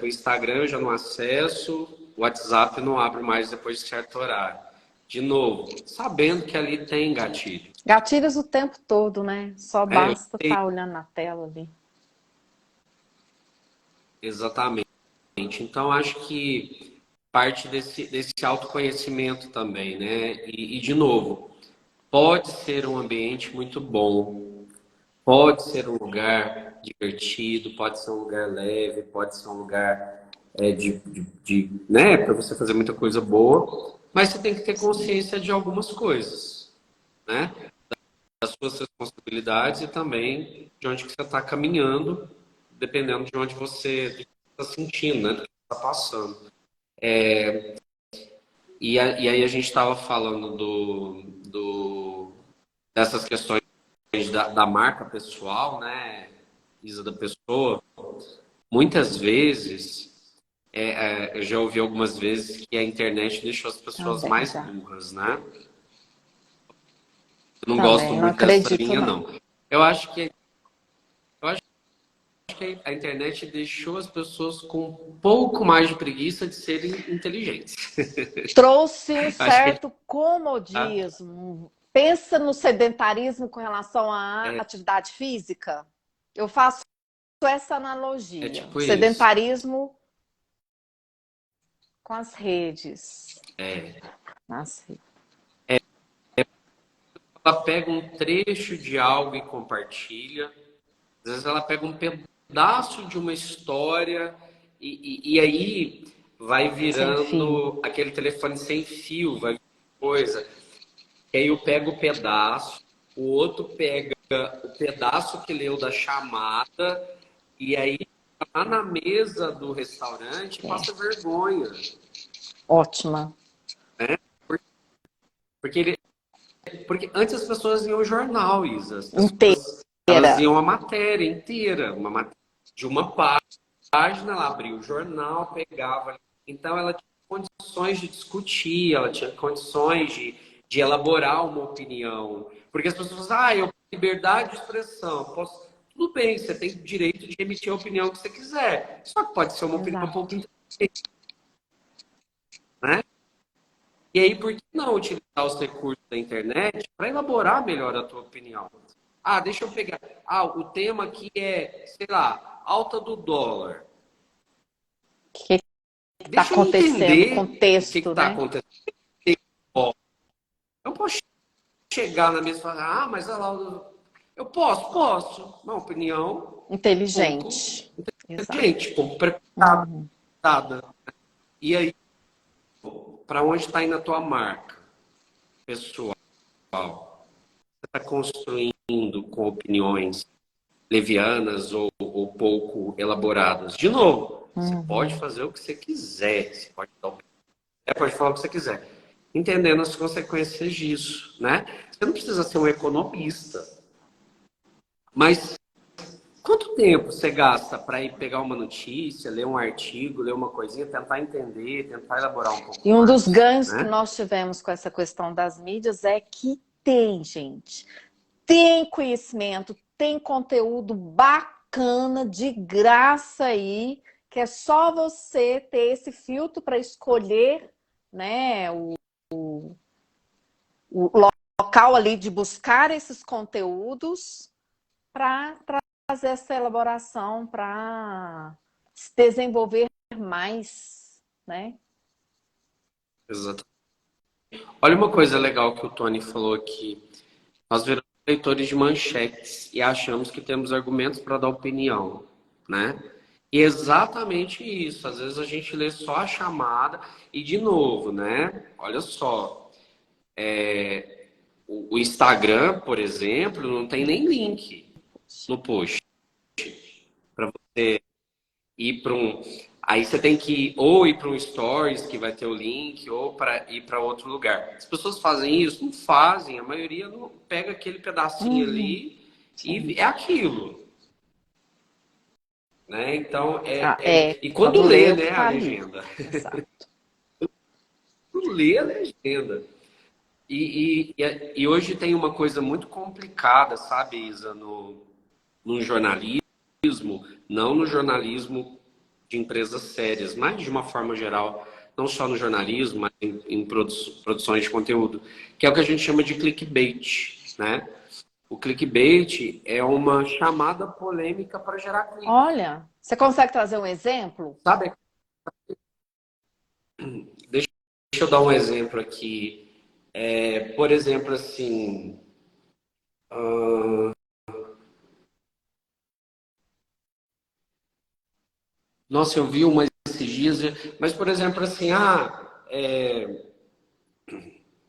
o Instagram eu já não acesso, o WhatsApp eu não abro mais depois de certo horário. De novo, sabendo que ali tem gatilho, Gatilhos o tempo todo, né? Só né? Eu basta sei estar olhando na tela ali. exatamente. Então, acho que parte desse autoconhecimento também, né? De novo, pode ser um ambiente muito bom, pode ser um lugar divertido, pode ser um lugar leve, pode ser um lugar né, para você fazer muita coisa boa, mas você tem que ter Sim. consciência de algumas coisas, né? Das suas responsabilidades e também de onde que você está caminhando, dependendo de onde você está sentindo, né? Do que está passando. E aí a gente estava falando dessas questões da marca pessoal, né? Isa, da pessoa. Muitas vezes, eu já ouvi algumas vezes que a internet deixou as pessoas Também mais já. burras, né? Eu não gosto Também, não muito dessa acredito, linha, não. não. Eu acho que, eu acho que a internet deixou as pessoas com um pouco mais de preguiça de serem inteligentes. Trouxe um Acho que certo comodismo. Pensa no sedentarismo com relação à é, atividade física. Eu faço essa é analogia. O tipo isso. sedentarismo com as redes. É, Nas redes. ela pega um trecho de algo e compartilha. Às vezes ela pega um pedaço de uma história e aí vai Sem fio. virando aquele telefone sem fio, vai virando coisa. E aí eu pego o pedaço, o outro pega o pedaço que leu da chamada e aí lá na mesa do restaurante É. passa vergonha, Ótima. né? Porque ele, porque antes as pessoas iam ao jornal, Isa. As pessoas elas Inteira. iam a matéria inteira, uma matéria de uma página, ela abria o jornal, pegava. Então ela tinha condições de discutir, ela tinha condições de elaborar uma opinião. Porque as pessoas falam, eu tenho liberdade de expressão, posso. Tudo bem, você tem direito de emitir a opinião que você quiser. Só que pode ser uma opinião um pouco Exato. inteligente, né? E aí, por que não utilizar os recursos da internet para elaborar melhor a tua opinião? Ah, deixa eu pegar. Ah, o tema aqui é, sei lá, alta do dólar. O que está Deixa eu acontecendo? O entender o que contexto, está né? acontecendo. Eu posso chegar na mesa e falar, mas olha lá, eu posso. Uma opinião pouco Inteligente. Exato. inteligente, pouco Uhum. preparada. E aí, para onde está indo a tua marca pessoal? Você está construindo com opiniões levianas ou pouco elaboradas. De novo, você pode fazer o que você quiser, você pode dar pode falar o que você quiser, entendendo as consequências disso, né? Você não precisa ser um economista, mas quanto tempo você gasta para ir pegar uma notícia, ler um artigo, ler uma coisinha, tentar entender, tentar elaborar um pouco E um dos mais, ganhos que né? nós tivemos com essa questão das mídias é que tem, gente, tem conhecimento, tem conteúdo bacana, de graça aí, que é só você ter esse filtro para escolher, né, o local ali de buscar esses conteúdos para trazer essa elaboração, para se desenvolver mais, né? Exato. Olha uma coisa legal que o Tony falou aqui. Nós viramos leitores de manchetes e achamos que temos argumentos para dar opinião, né? E é exatamente isso. Às vezes a gente lê só a chamada e, de novo, né? Olha só, o Instagram, por exemplo, não tem nem link no post. Ir para um. Aí você tem que ou ir para um Stories, que vai ter o link, ou para ir para outro lugar. As pessoas fazem isso? Não fazem. A maioria não pega aquele pedacinho ali e é aquilo. Né? Então, e quando lê lê, o que né, a está ali. legenda? Exato. Quando lê a legenda. E hoje tem uma coisa muito complicada, sabe, Isa, no jornalismo, não no jornalismo de empresas sérias, mas de uma forma geral, não só no jornalismo, mas em produções de conteúdo, que é o que a gente chama de clickbait, né? O clickbait é uma chamada polêmica para gerar clique. Olha, você consegue trazer um exemplo? Sabe? Deixa eu dar um exemplo aqui. Por exemplo, assim. Nossa, eu vi uma esses dias, mas, por exemplo, assim,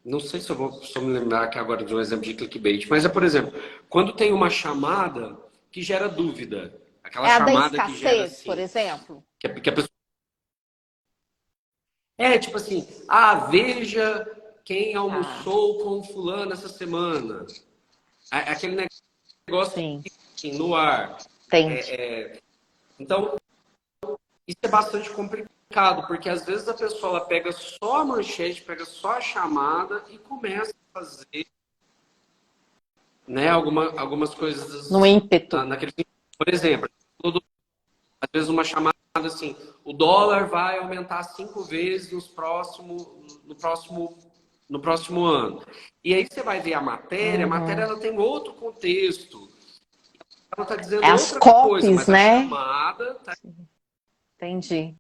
não sei se eu vou só me lembrar aqui agora de um exemplo de clickbait, mas por exemplo, quando tem uma chamada que gera dúvida, aquela É a da chamada que gera escassez, por assim, exemplo? que a pessoa. Tipo assim, veja quem Ah, almoçou com fulano essa semana. Aquele negócio sim, assim, no ar. entendi. Então, isso é bastante complicado, porque às vezes a pessoa ela pega só a manchete, pega só a chamada e começa a fazer, né, algumas No coisas ímpeto. naquele. Por exemplo, às vezes uma chamada assim, o dólar vai aumentar 5 vezes no próximo ano. E aí você vai ver a matéria ela tem outro contexto. Ela está É dizendo as outra coisa, copies, mas a né? chamada tá. Entendi.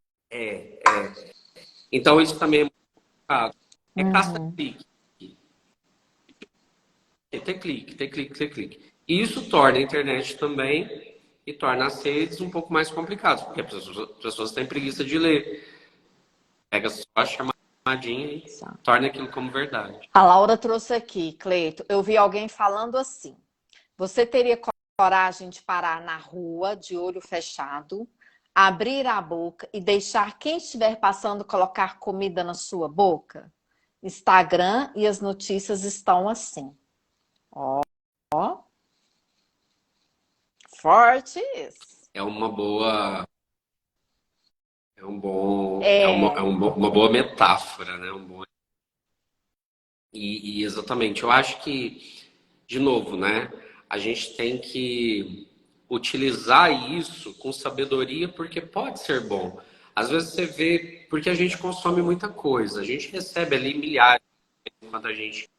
Então isso também é muito complicado. É Uhum. caça-clique. Ter clique, ter clique, ter clique. E isso torna a internet também e torna as redes um pouco mais complicadas, porque as pessoas têm preguiça de ler. Pega só a chamadinha e torna aquilo como verdade. A Laura trouxe aqui, Cleito. Eu vi alguém falando assim: você teria coragem de parar na rua, de olho fechado, abrir a boca e deixar quem estiver passando colocar comida na sua boca? Instagram e as notícias estão assim. Ó, fortes. É uma boa, é um bom, É, uma boa metáfora, né? E exatamente, eu acho que, de novo, né? A gente tem que utilizar isso com sabedoria, porque pode ser bom. Às vezes você vê, porque a gente consome muita coisa, a gente recebe ali milhares quando a gente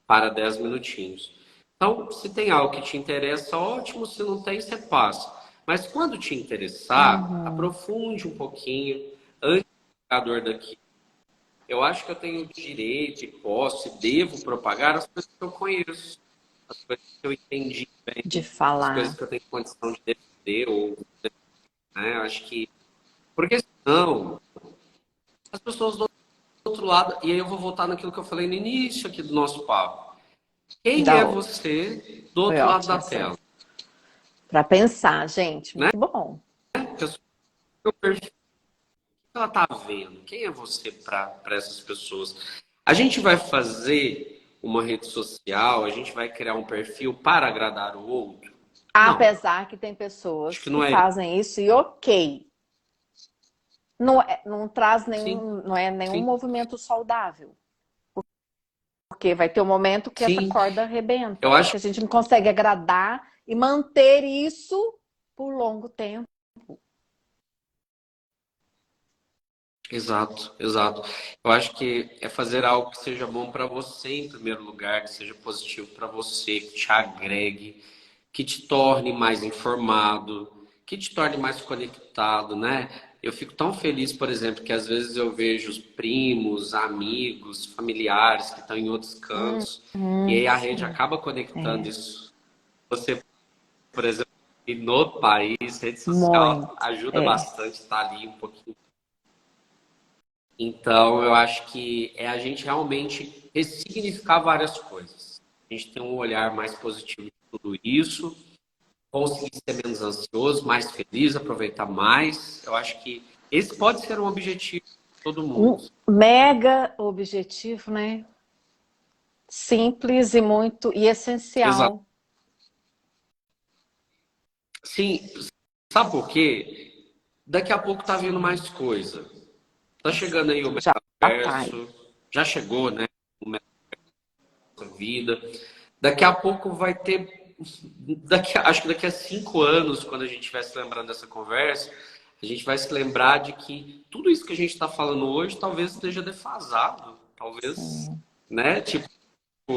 para 10 minutinhos. Então, se tem algo que te interessa, ótimo, se não tem, você passa. Mas quando te interessar, aprofunde um pouquinho antes da dor daqui. Eu acho que eu tenho direito e posso, devo propagar as coisas que eu conheço, as coisas que eu entendi bem, de as coisas falar. que eu tenho condição de defender, né? Eu acho que. Porque senão, as pessoas do outro lado, e aí eu vou voltar naquilo que eu falei no início aqui do nosso papo. Quem Da é outra. você do Foi outro lado ótimo da essa. tela? Para pensar, gente, né? muito bom. O perfil que ela está vendo? Quem é você para essas pessoas? A gente vai fazer uma rede social, a gente vai criar um perfil para agradar o outro? Não, Apesar que tem acho que pessoas que não é. fazem isso e ok. Não, não traz Sim, nenhum, não é nenhum sim, movimento saudável. Porque vai ter um momento que essa sim. corda Eu arrebenta, acho que a gente não consegue agradar e manter isso por longo tempo. exato, exato. Eu acho que é fazer algo que seja bom para você em primeiro lugar, que seja positivo para você, que te agregue, que te torne mais informado, que te torne mais conectado, né? Eu fico tão feliz, por exemplo, que às vezes eu vejo os primos, amigos, familiares que estão em outros cantos, e aí a rede Sim. acaba conectando É, isso. Você, por exemplo, e no país, rede social muito. ajuda É. bastante estar ali um pouquinho. Então, eu acho que é a gente realmente ressignificar várias coisas. A gente tem um olhar mais positivo de tudo isso, conseguir ser menos ansioso, mais feliz, aproveitar mais. Eu acho que esse pode ser um objetivo de todo mundo. Um mega objetivo, né? Simples e muito e Exato. essencial. Sim, sabe por quê? Daqui a pouco tá vindo mais coisa. Tá chegando aí o Já tá aí. metaverso, já chegou, né? O metaverso vida. Daqui a pouco vai ter. Acho que daqui a 5 anos, quando a gente estiver se lembrando dessa conversa, a gente vai se lembrar de que tudo isso que a gente está falando hoje talvez esteja defasado. Talvez, Sim. né? Tipo,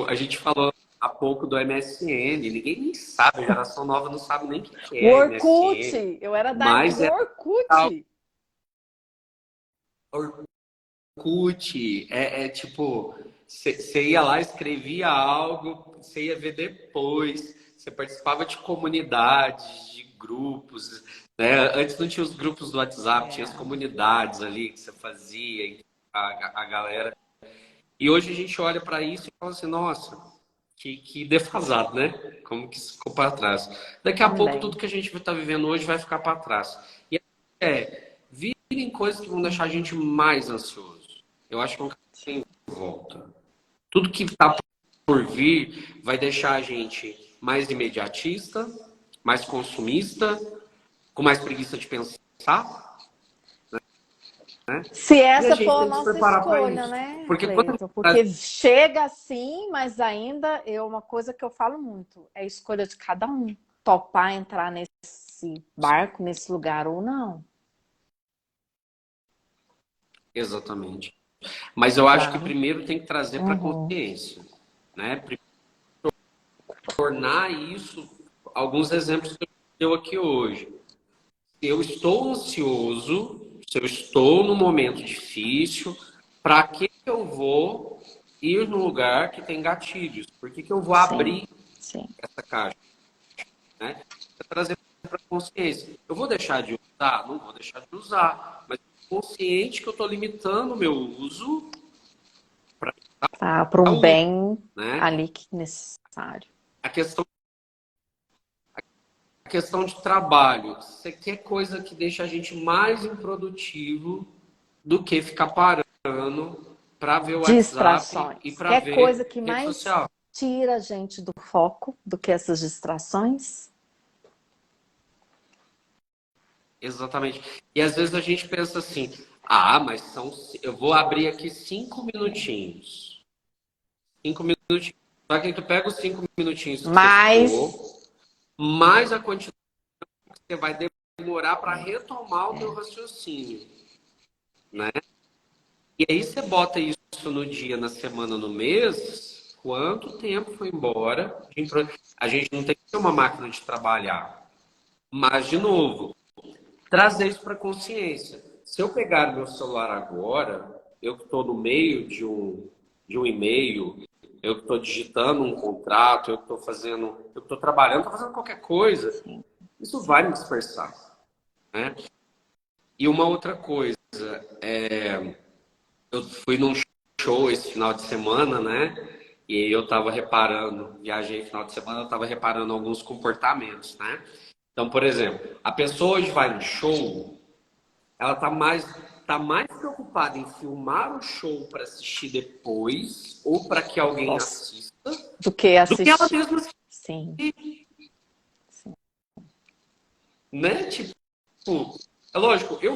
a gente falou há pouco do MSN, ninguém nem sabe, a geração nova não sabe nem o que O é Orkut, MSN, eu era da época mas do é Orkut. Orkut, tipo, você ia lá, escrevia algo, você ia ver depois, você participava de comunidades, de grupos, né? Antes não tinha os grupos do WhatsApp, tinha as É, comunidades ali que você fazia, a galera. E hoje a gente olha para isso e fala assim, nossa, que defasado, né? Como que isso ficou para trás. Daqui a pouco tudo também. que a gente está vivendo hoje vai ficar para trás. E virem coisas que vão deixar a gente mais ansioso. Eu acho que é um caminho de volta. Tudo que está por vir vai deixar a gente mais imediatista, mais consumista, com mais preguiça de pensar, né? Se E a essa gente for a tem que se nossa preparar para escolha, isso. né, Porque quando Cleiton? Porque chega assim, mas ainda é uma coisa que eu falo muito, é a escolha de cada um. Topar entrar nesse barco, nesse lugar ou não. exatamente. Mas eu acho que Claro. primeiro tem que trazer para a Uhum. consciência, né? Tornar isso alguns exemplos que eu deu aqui hoje. Se eu estou ansioso, se eu estou num momento difícil, para que eu vou ir num lugar que tem gatilhos? Por que eu vou Sim, abrir sim. essa caixa, né? Pra trazer para consciência. Eu vou deixar de usar? Não vou deixar de usar, mas consciente que eu estou limitando o meu uso para Tá, para a um uso, bem né? ali que necessário. A questão A questão de trabalho, você quer coisa que deixa a gente mais improdutivo do que ficar parando para ver o WhatsApp e Distrações. para Quer coisa ver que rede mais social. tira a gente do foco do que essas distrações? Exatamente. E às vezes a gente pensa assim: ah, mas eu vou abrir aqui 5 minutinhos. 5 minutinhos. Só que aí tu pega os 5 minutinhos que você Mas ficou, mais a quantidade que você vai demorar para retomar o teu é, raciocínio, né? E aí você bota isso no dia, na semana, no mês, quanto tempo foi embora? A gente não tem que ser uma máquina de trabalhar. Mas, de novo, trazer isso para consciência. Se eu pegar meu celular agora, eu que estou no meio de um e-mail, eu que estou digitando um contrato, eu que estou fazendo, eu que estou trabalhando, estou fazendo qualquer coisa, sim, isso vai sim, me dispersar, né? E uma outra coisa, eu fui num show esse final de semana, né? E eu tava reparando, viajei final de semana, eu tava reparando alguns comportamentos, né? Então, por exemplo, a pessoa hoje vai no show, ela tá mais preocupada em filmar o show para assistir depois ou para que alguém Nossa, assista do que do que ela assistir. mesma Sim, assistir, sim. né? Tipo, é lógico, eu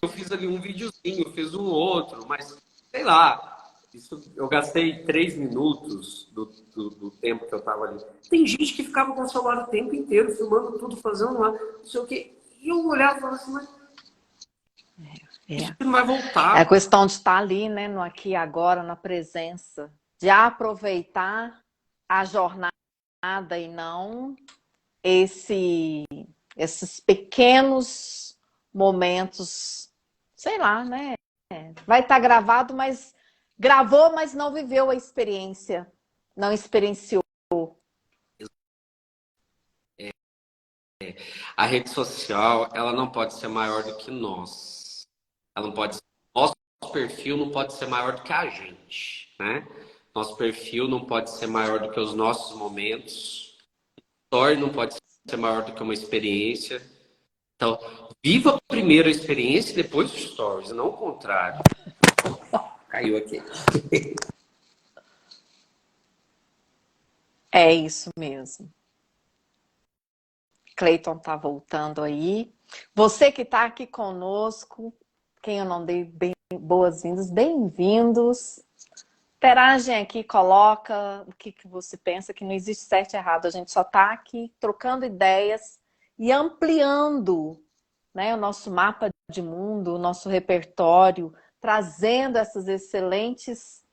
fiz ali um videozinho, eu fiz um outro, mas sei lá, eu gastei 3 minutos do tempo que eu tava ali. Tem gente que ficava com o celular o tempo inteiro, filmando tudo, fazendo lá, não sei o quê. E eu olhava e falava assim, mas isso É. não vai É a voltar. questão de estar ali, né, no aqui e agora, na presença, de aproveitar a jornada e não esse, esses pequenos momentos, sei lá, né? Vai estar gravado, mas gravou, mas não viveu a experiência, não experienciou. A rede social, ela não pode ser maior do que nós. Ela não pode, nosso perfil não pode ser maior do que a gente, né? Nosso perfil não pode ser maior do que os nossos momentos. Story não pode ser maior do que uma experiência. Então, viva primeiro a experiência e depois os stories, não o contrário. Caiu aqui. É isso mesmo. Cleiton tá voltando aí. Você que está aqui conosco, quem eu não dei boas-vindas, bem-vindos. Interagem aqui, coloca o que você pensa, que não existe certo e errado. A gente só está aqui trocando ideias e ampliando, né, o nosso mapa de mundo, o nosso repertório, trazendo essas excelentes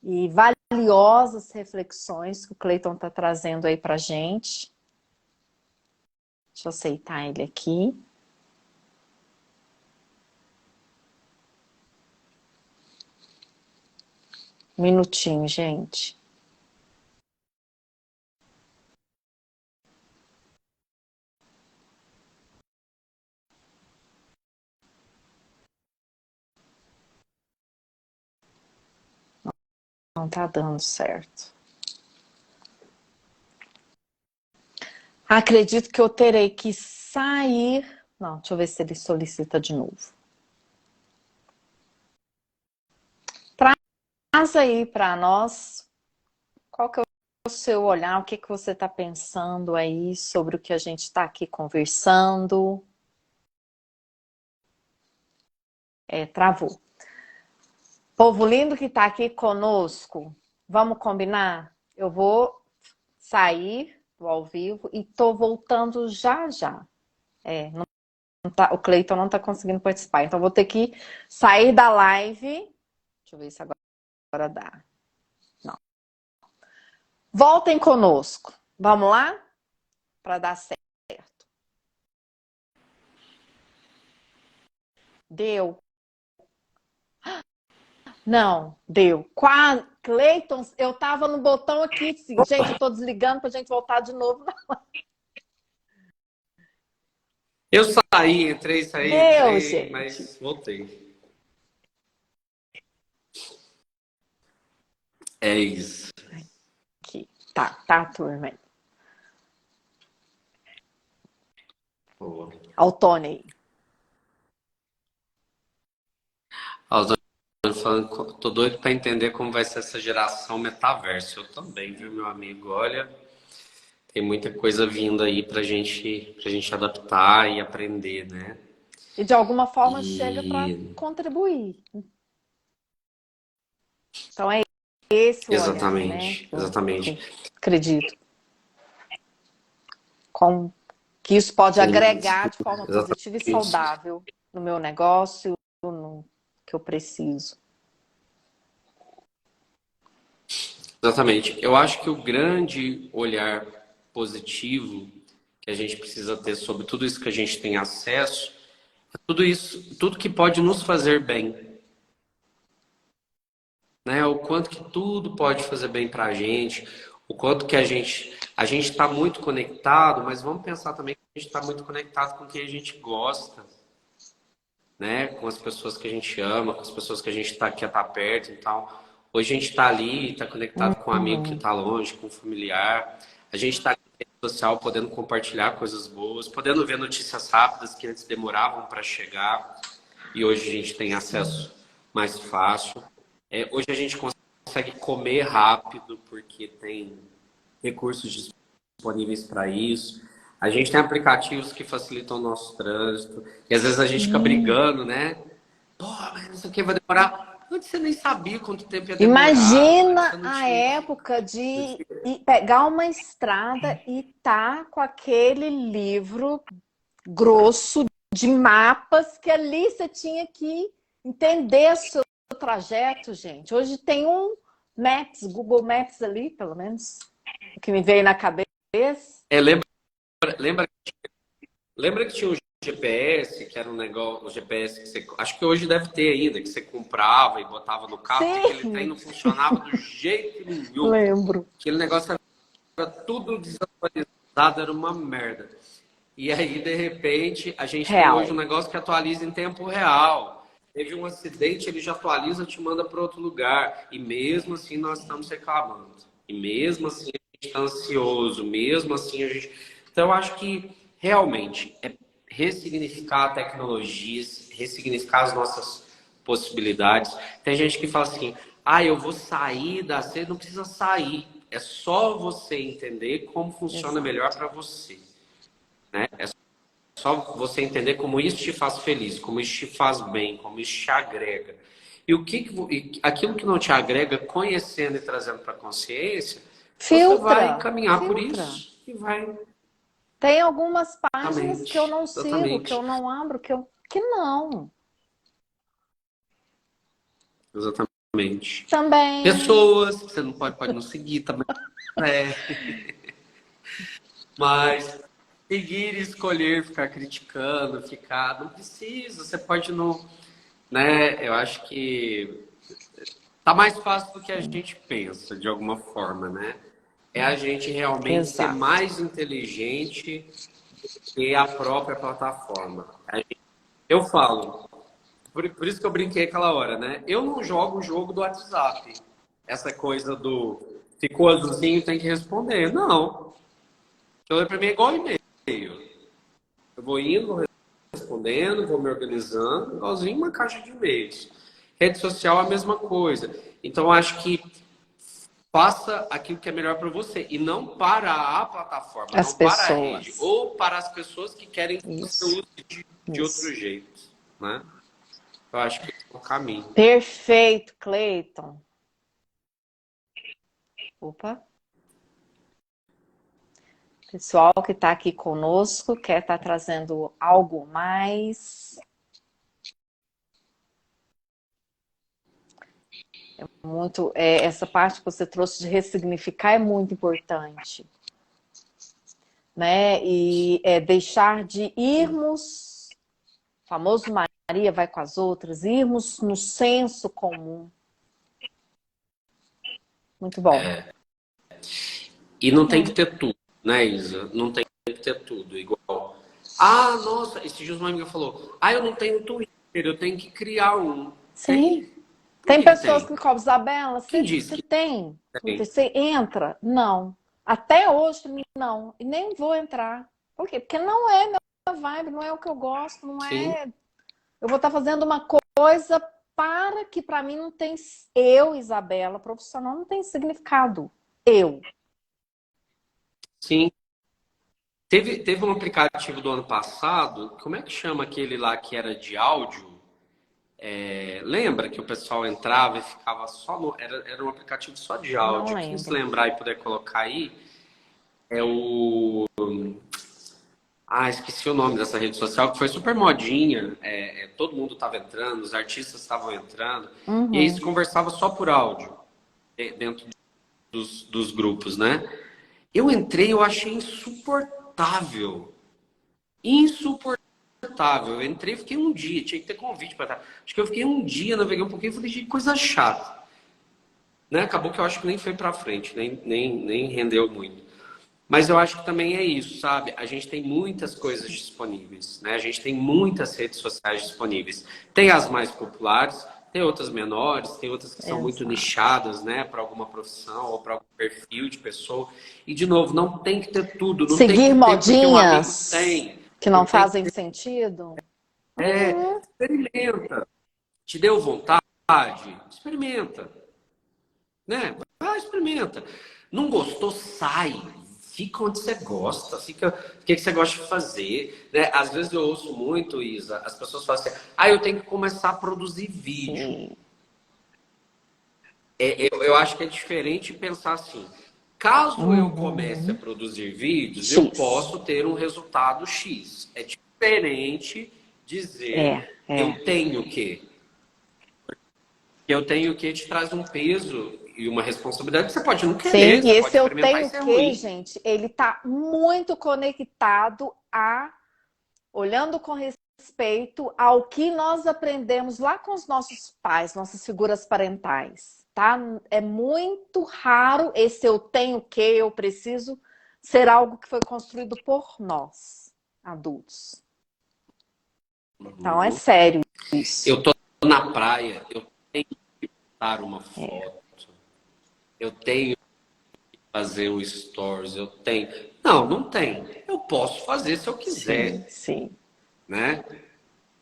e valiosas reflexões que o Cleiton está trazendo aí para a gente. Deixa eu aceitar ele aqui. Um minutinho, gente. Não tá dando certo. Acredito que eu terei que sair. Não, deixa eu ver se ele solicita de novo. Traz aí para nós qual que é o seu olhar, o que que você está pensando aí sobre o que a gente está aqui conversando. Travou. Povo lindo que está aqui conosco, vamos combinar? Eu vou sair do ao vivo e tô voltando já já. Não tá, o Cleiton não está conseguindo participar, então vou ter que sair da live. Deixa eu ver se agora dá. Não. Voltem conosco. Vamos lá? Para dar certo. Deu. Não, deu. Quase. Cleiton, eu tava no botão aqui. Gente, eu tô desligando pra gente voltar de novo. Eu saí, Deu, entrei, gente. mas voltei. É isso. Aqui. Tá, turma. Boa. Autônio. Ó, falando, tô doido para entender como vai ser essa geração metaverso. Eu também, viu, meu amigo? Olha, tem muita coisa vindo aí pra gente adaptar e aprender, né? E de alguma forma chega para E contribuir. Então é esse o olhar, né? exatamente, exatamente. Que acredito. Com que isso pode Sem agregar de forma positiva e exatamente. saudável no meu negócio, no que eu preciso. Exatamente. Eu acho que o grande olhar positivo que a gente precisa ter sobre tudo isso que a gente tem acesso, é tudo isso, tudo que pode nos fazer bem, né? O quanto que tudo pode fazer bem para a gente, o quanto que a gente está muito conectado, mas vamos pensar também que a gente está muito conectado com quem a gente gosta, né? Com as pessoas que a gente ama, com as pessoas que a gente quer estar perto e tal. Hoje a gente está ali, está conectado com um amigo que Uhum. está longe, com um familiar. A gente está social, podendo compartilhar coisas boas, podendo ver notícias rápidas que antes demoravam para chegar e hoje a gente tem acesso mais fácil. Hoje a gente consegue comer rápido porque tem recursos disponíveis para isso. A gente tem aplicativos que facilitam o nosso trânsito. E às vezes a gente fica brigando, né? Pô, mas não sei o que vai demorar. Antes você nem sabia quanto tempo ia demorar. Imagina Você não a tinha... época de pegar uma estrada e tá com aquele livro grosso de mapas que ali você tinha que entender o seu trajeto, gente. Hoje tem um Maps, Google Maps ali, pelo menos, o que me veio na cabeça. Lembra, lembra que tinha um GPS, que era um negócio, o GPS que você... Acho que hoje deve ter ainda, que você comprava e botava no carro, Sim. porque aquele trem não funcionava do jeito nenhum. Lembro. Aquele negócio era tudo desatualizado, era uma merda. E aí, de repente, a gente tem hoje um negócio que atualiza em tempo real. Teve um acidente, ele já atualiza, te manda para outro lugar. E mesmo assim nós estamos reclamando. E mesmo assim a gente está ansioso. Mesmo assim a gente... Então, eu acho que realmente é ressignificar a tecnologia, ressignificar as nossas possibilidades. Tem gente que fala assim, eu vou sair da sede, não precisa sair. É só você entender como funciona melhor para você. Né? É só você entender como isso te faz feliz, como isso te faz bem, como isso te agrega. E aquilo que não te agrega, conhecendo e trazendo para a consciência, você vai caminhar por isso e vai... Tem algumas páginas Exatamente. que eu não sigo, Exatamente. que eu não abro, que não. Exatamente. Também. Pessoas que você não pode não seguir também. Mas seguir e escolher, ficar criticando, não precisa, você pode não, né? Eu acho que tá mais fácil do que a gente pensa, de alguma forma, né? É a gente realmente ser mais inteligente que a própria plataforma. Eu falo, por isso que eu brinquei aquela hora, né? Eu não jogo o jogo do WhatsApp. Essa coisa do ficou azulzinho, tem que responder. Não. Então, para mim é igual e-mail. Eu vou indo, vou respondendo, vou me organizando, igualzinho uma caixa de e-mails. Rede social é a mesma coisa. Então, eu acho que faça aquilo que é melhor para você e não para a plataforma, não para a rede, ou para as pessoas que querem que você use de outro jeito, né? Eu acho que é o caminho. Perfeito, Cleiton. Opa. Pessoal que está aqui conosco, quer estar trazendo algo mais? Essa parte que você trouxe de ressignificar é muito importante. Né? E deixar de irmos, famoso Maria vai com as outras, irmos no senso comum. Muito bom. E não tem que ter tudo, né, Isa? Não tem que ter tudo igual. Nossa, esse dias uma amiga falou, eu não tenho Twitter, eu tenho que criar um. Sim. Tem pessoas que me cobram, Isabela, você tem Twitter? Você entra? Não. Até hoje, não. E nem vou entrar. Por quê? Porque não é minha vibe, não é o que eu gosto, não é... Eu vou estar fazendo uma coisa para que para mim não tem... Eu, Isabela, profissional, não tem significado. Eu. Sim. Teve um aplicativo do ano passado, como é que chama aquele lá que era de áudio? Lembra que o pessoal entrava e ficava só no... Era um aplicativo só de áudio. Quem se lembrar e puder colocar aí, é o... esqueci o nome dessa rede social, que foi super modinha. Todo mundo estava entrando, os artistas estavam entrando. E aí se conversava só por áudio, dentro dos grupos, né? Eu entrei, eu achei insuportável. Insuportável. Eu entrei e fiquei um dia, tinha que ter convite para estar. Acho que eu fiquei um dia, naveguei um pouquinho e falei, que coisa chata. Né? Acabou que eu acho que nem foi para frente, nem rendeu muito. Mas eu acho que também é isso, sabe? A gente tem muitas coisas disponíveis, né? A gente tem muitas redes sociais disponíveis. Tem as mais populares, Tem outras menores, tem outras que são muito Exato. nichadas, né, para alguma profissão ou para algum perfil de pessoa. E, de novo, não tem que ter tudo, não tem Seguir que ter porque um amigo modinhas tem. que não Não tem fazem sentido? é, experimenta. Te deu vontade? Experimenta. Né? Vai, experimenta. Não gostou? Sai. Fica onde você gosta. Fica. O que você gosta de fazer? Né? Às vezes eu ouço muito, Isa, as pessoas falam assim: eu tenho que começar a produzir vídeo. Sim. Eu acho que é diferente pensar assim. Caso eu comece a Uhum. produzir vídeos, eu X. posso ter um resultado X. É diferente É, dizer é. eu tenho que. Eu tenho que te traz um peso e uma responsabilidade que você pode não Sim, querer, e você pode esse eu experimentar e tenho ser que, ruim. gente, ele está muito conectado a, olhando com respeito ao que nós aprendemos lá com os nossos pais, nossas figuras parentais, tá? É muito raro esse eu tenho que, eu preciso ser algo que foi construído por nós, adultos. Então é Uhum. sério isso. Eu tô na praia, eu tenho que tirar uma É, foto, eu tenho que fazer um stories, eu tenho. Não, não tem. Eu posso fazer se eu sim, quiser, sim. né?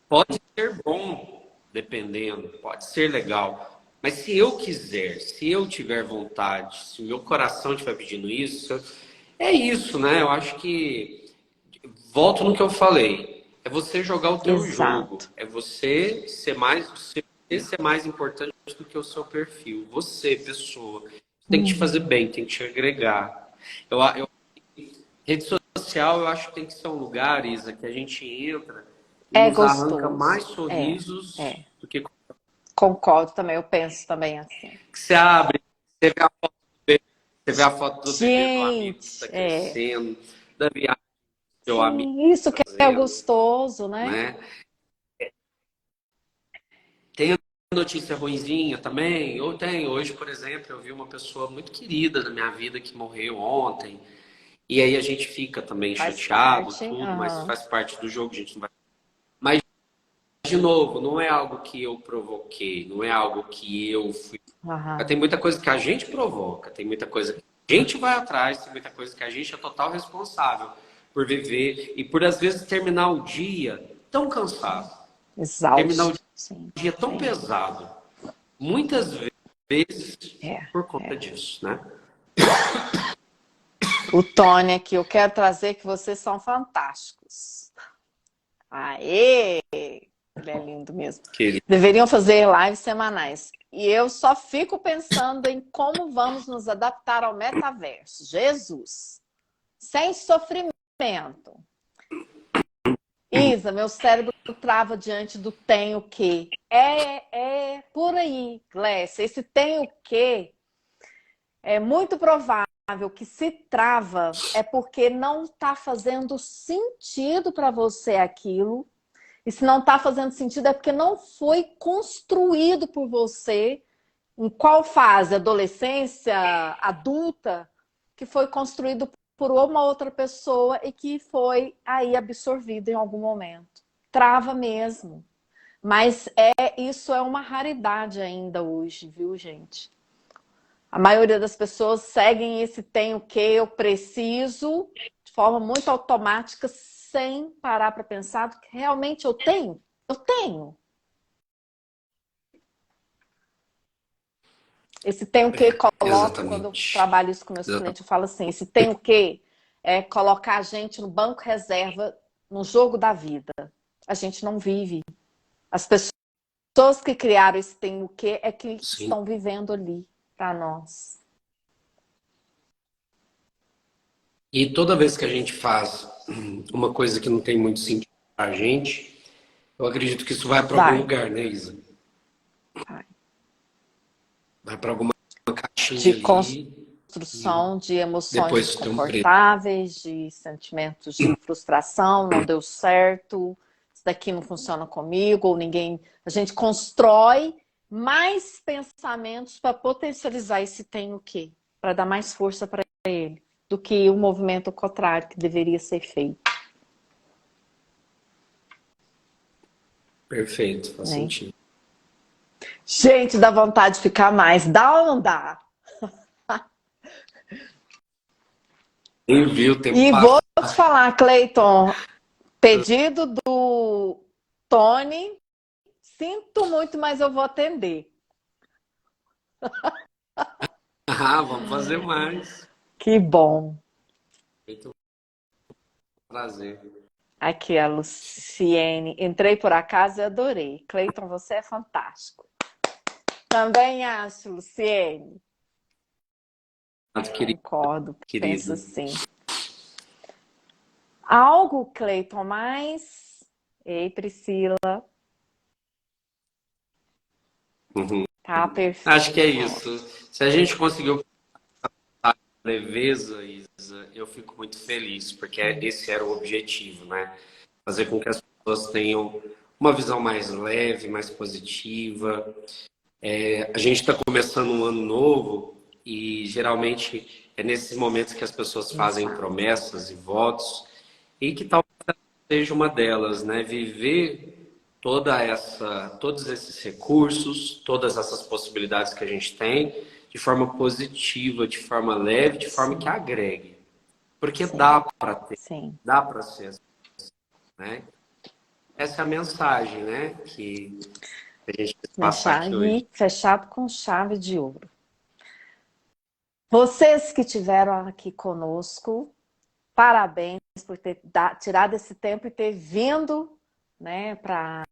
Pode ser bom, dependendo, pode ser legal. Mas se eu quiser, se eu tiver vontade, se o meu coração estiver pedindo isso, é isso, né? Eu acho que volto no que eu falei. É você jogar o teu jogo. Exato. É você ser mais importante do que o seu perfil. Você, pessoa. Tem que te fazer Uhum. bem, tem que te agregar. Rede social, eu acho que tem que ser um lugar, Isa, que a gente entra e É nos arranca gostoso. mais É, sorrisos é. do que Concordo também, eu penso também assim. que você abre, você vê a foto do bebê, você vê a foto do bebê do amigo que está Gente, é. crescendo, da viagem do seu amigo Sim, isso que é fazendo, gostoso, né? né? Tem notícia ruinzinha também, ou tem. Hoje, por exemplo, eu vi uma pessoa muito querida da minha vida que morreu ontem. E aí a gente fica também Faz chateado, parte. tudo, mas Aham, faz parte do jogo, a gente não vai. Mas, de novo, não é algo que eu provoquei, não é algo que eu fui. aham. Tem muita coisa que a gente provoca, tem muita coisa que a gente vai atrás, tem muita coisa que a gente é total responsável por viver e por, às vezes, terminar o dia tão cansado, terminar o Exausto. Sim, dia tão sim. pesado. Muitas vezes É, por conta é. disso, né? O Tony aqui, eu quero trazer que vocês são fantásticos. Aê! Ele é lindo mesmo. Querido. Deveriam fazer lives semanais. E eu só fico pensando em como vamos nos adaptar ao metaverso. Jesus! Sem sofrimento. Isa, meu cérebro trava diante do tem o quê. É por aí, Glécia. Esse tem o quê é muito provável que se trava é porque não está fazendo sentido para você aquilo. E se não está fazendo sentido é porque não foi construído por você. Em qual fase? Adolescência, adulta? Que foi construído por uma outra pessoa e que foi aí absorvido em algum momento. Trava mesmo. Mas isso é uma raridade ainda hoje, viu, gente? A maioria das pessoas seguem esse tem o que eu preciso de forma muito automática, sem parar para pensar do que realmente eu tenho. Eu tenho. Esse tem o que coloco, quando eu Exatamente. trabalho isso com meus clientes, eu falo assim, esse tem o que é colocar a gente no banco reserva no jogo da vida. A gente não vive. As pessoas que criaram esse tem o que é que Sim. estão vivendo ali para nós. E toda vez que a gente faz uma coisa que não tem muito sentido pra gente, eu acredito que isso vai para algum Vai, lugar, né, Isa? vai. Vai para alguma De caixinha ali e construção de emoções depois tem um preço. desconfortáveis, de sentimentos de frustração, não deu certo, isso daqui não funciona comigo, ou ninguém. A gente constrói mais pensamentos para potencializar esse tem o quê? Para dar mais força para ele, do que o movimento contrário que deveria ser feito. Perfeito, faz Né? sentido. Gente, dá vontade de ficar mais. Dá ou não dá? Nem viu o tempo E vou passar. te falar, Cleiton, pedido do Tony. Sinto muito, mas eu vou atender. Ah, vamos fazer mais. Que bom. Muito prazer. Aqui a Luciene. Entrei por acaso e adorei. Cleiton, você é fantástico. Também acho, Luciene. Muito Concordo, penso querido. assim. Algo, Cleiton, mais... Ei, Priscila. Uhum. Tá perfeito. Acho que é isso. Se a gente conseguiu a leveza, Isa, eu fico muito feliz, porque esse era o objetivo, né? Fazer com que as pessoas tenham uma visão mais leve, mais positiva. A gente está começando um ano novo e geralmente é nesses momentos que as pessoas fazem promessas e votos e que talvez seja uma delas, né? Viver todos esses recursos, todas essas possibilidades que a gente tem de forma positiva, de forma leve, de forma que agregue. Porque Sim, dá para ter, sim. dá para ser, né? Essa é a mensagem, né? Que a gente quis passar Deixar aqui hoje. aí fechado com chave de ouro. Vocês que estiveram aqui conosco, parabéns por ter tirado esse tempo e ter vindo, né, para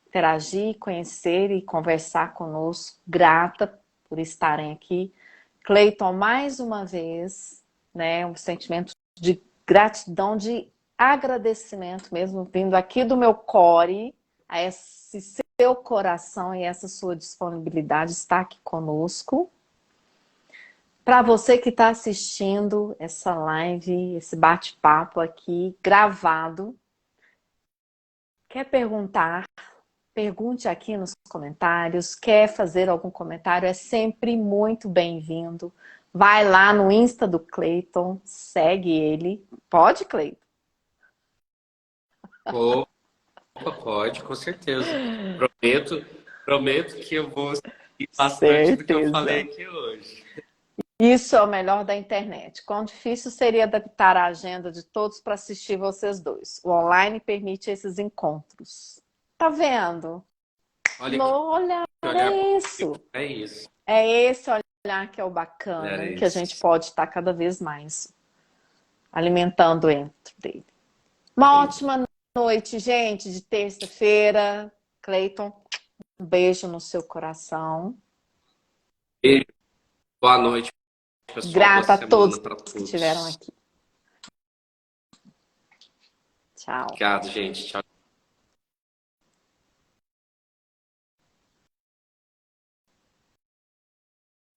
interagir, conhecer e conversar conosco. Grata por estarem aqui. Cleiton, mais uma vez, né, um sentimento de gratidão, de agradecimento mesmo, vindo aqui do meu core, a esse seu coração e essa sua disponibilidade de estar aqui conosco. Para você que está assistindo essa live, esse bate-papo aqui gravado, quer perguntar? Pergunte aqui nos comentários. Quer fazer algum comentário? É sempre muito bem-vindo. Vai lá no Insta do Cleiton, segue ele. Pode, Cleiton? Opa, pode, com certeza. Prometo, prometo que eu vou seguir bastante do que eu falei Certeza. aqui hoje. Isso é o melhor da internet. Quão difícil seria adaptar a agenda de todos para assistir vocês dois. O online permite esses encontros. Tá vendo? Olha No que olhar, olhar é positivo. isso. É isso. É esse olhar que é o Olhar bacana é e que a gente isso. pode estar cada vez mais alimentando dentro dele. Uma ótima noite, gente, de terça-feira. Cleiton, um beijo no seu coração. Beijo, boa noite, pessoal. Boa Grata a semana todos para que estiveram todos. aqui. Tchau. Obrigado, gente. Tchau.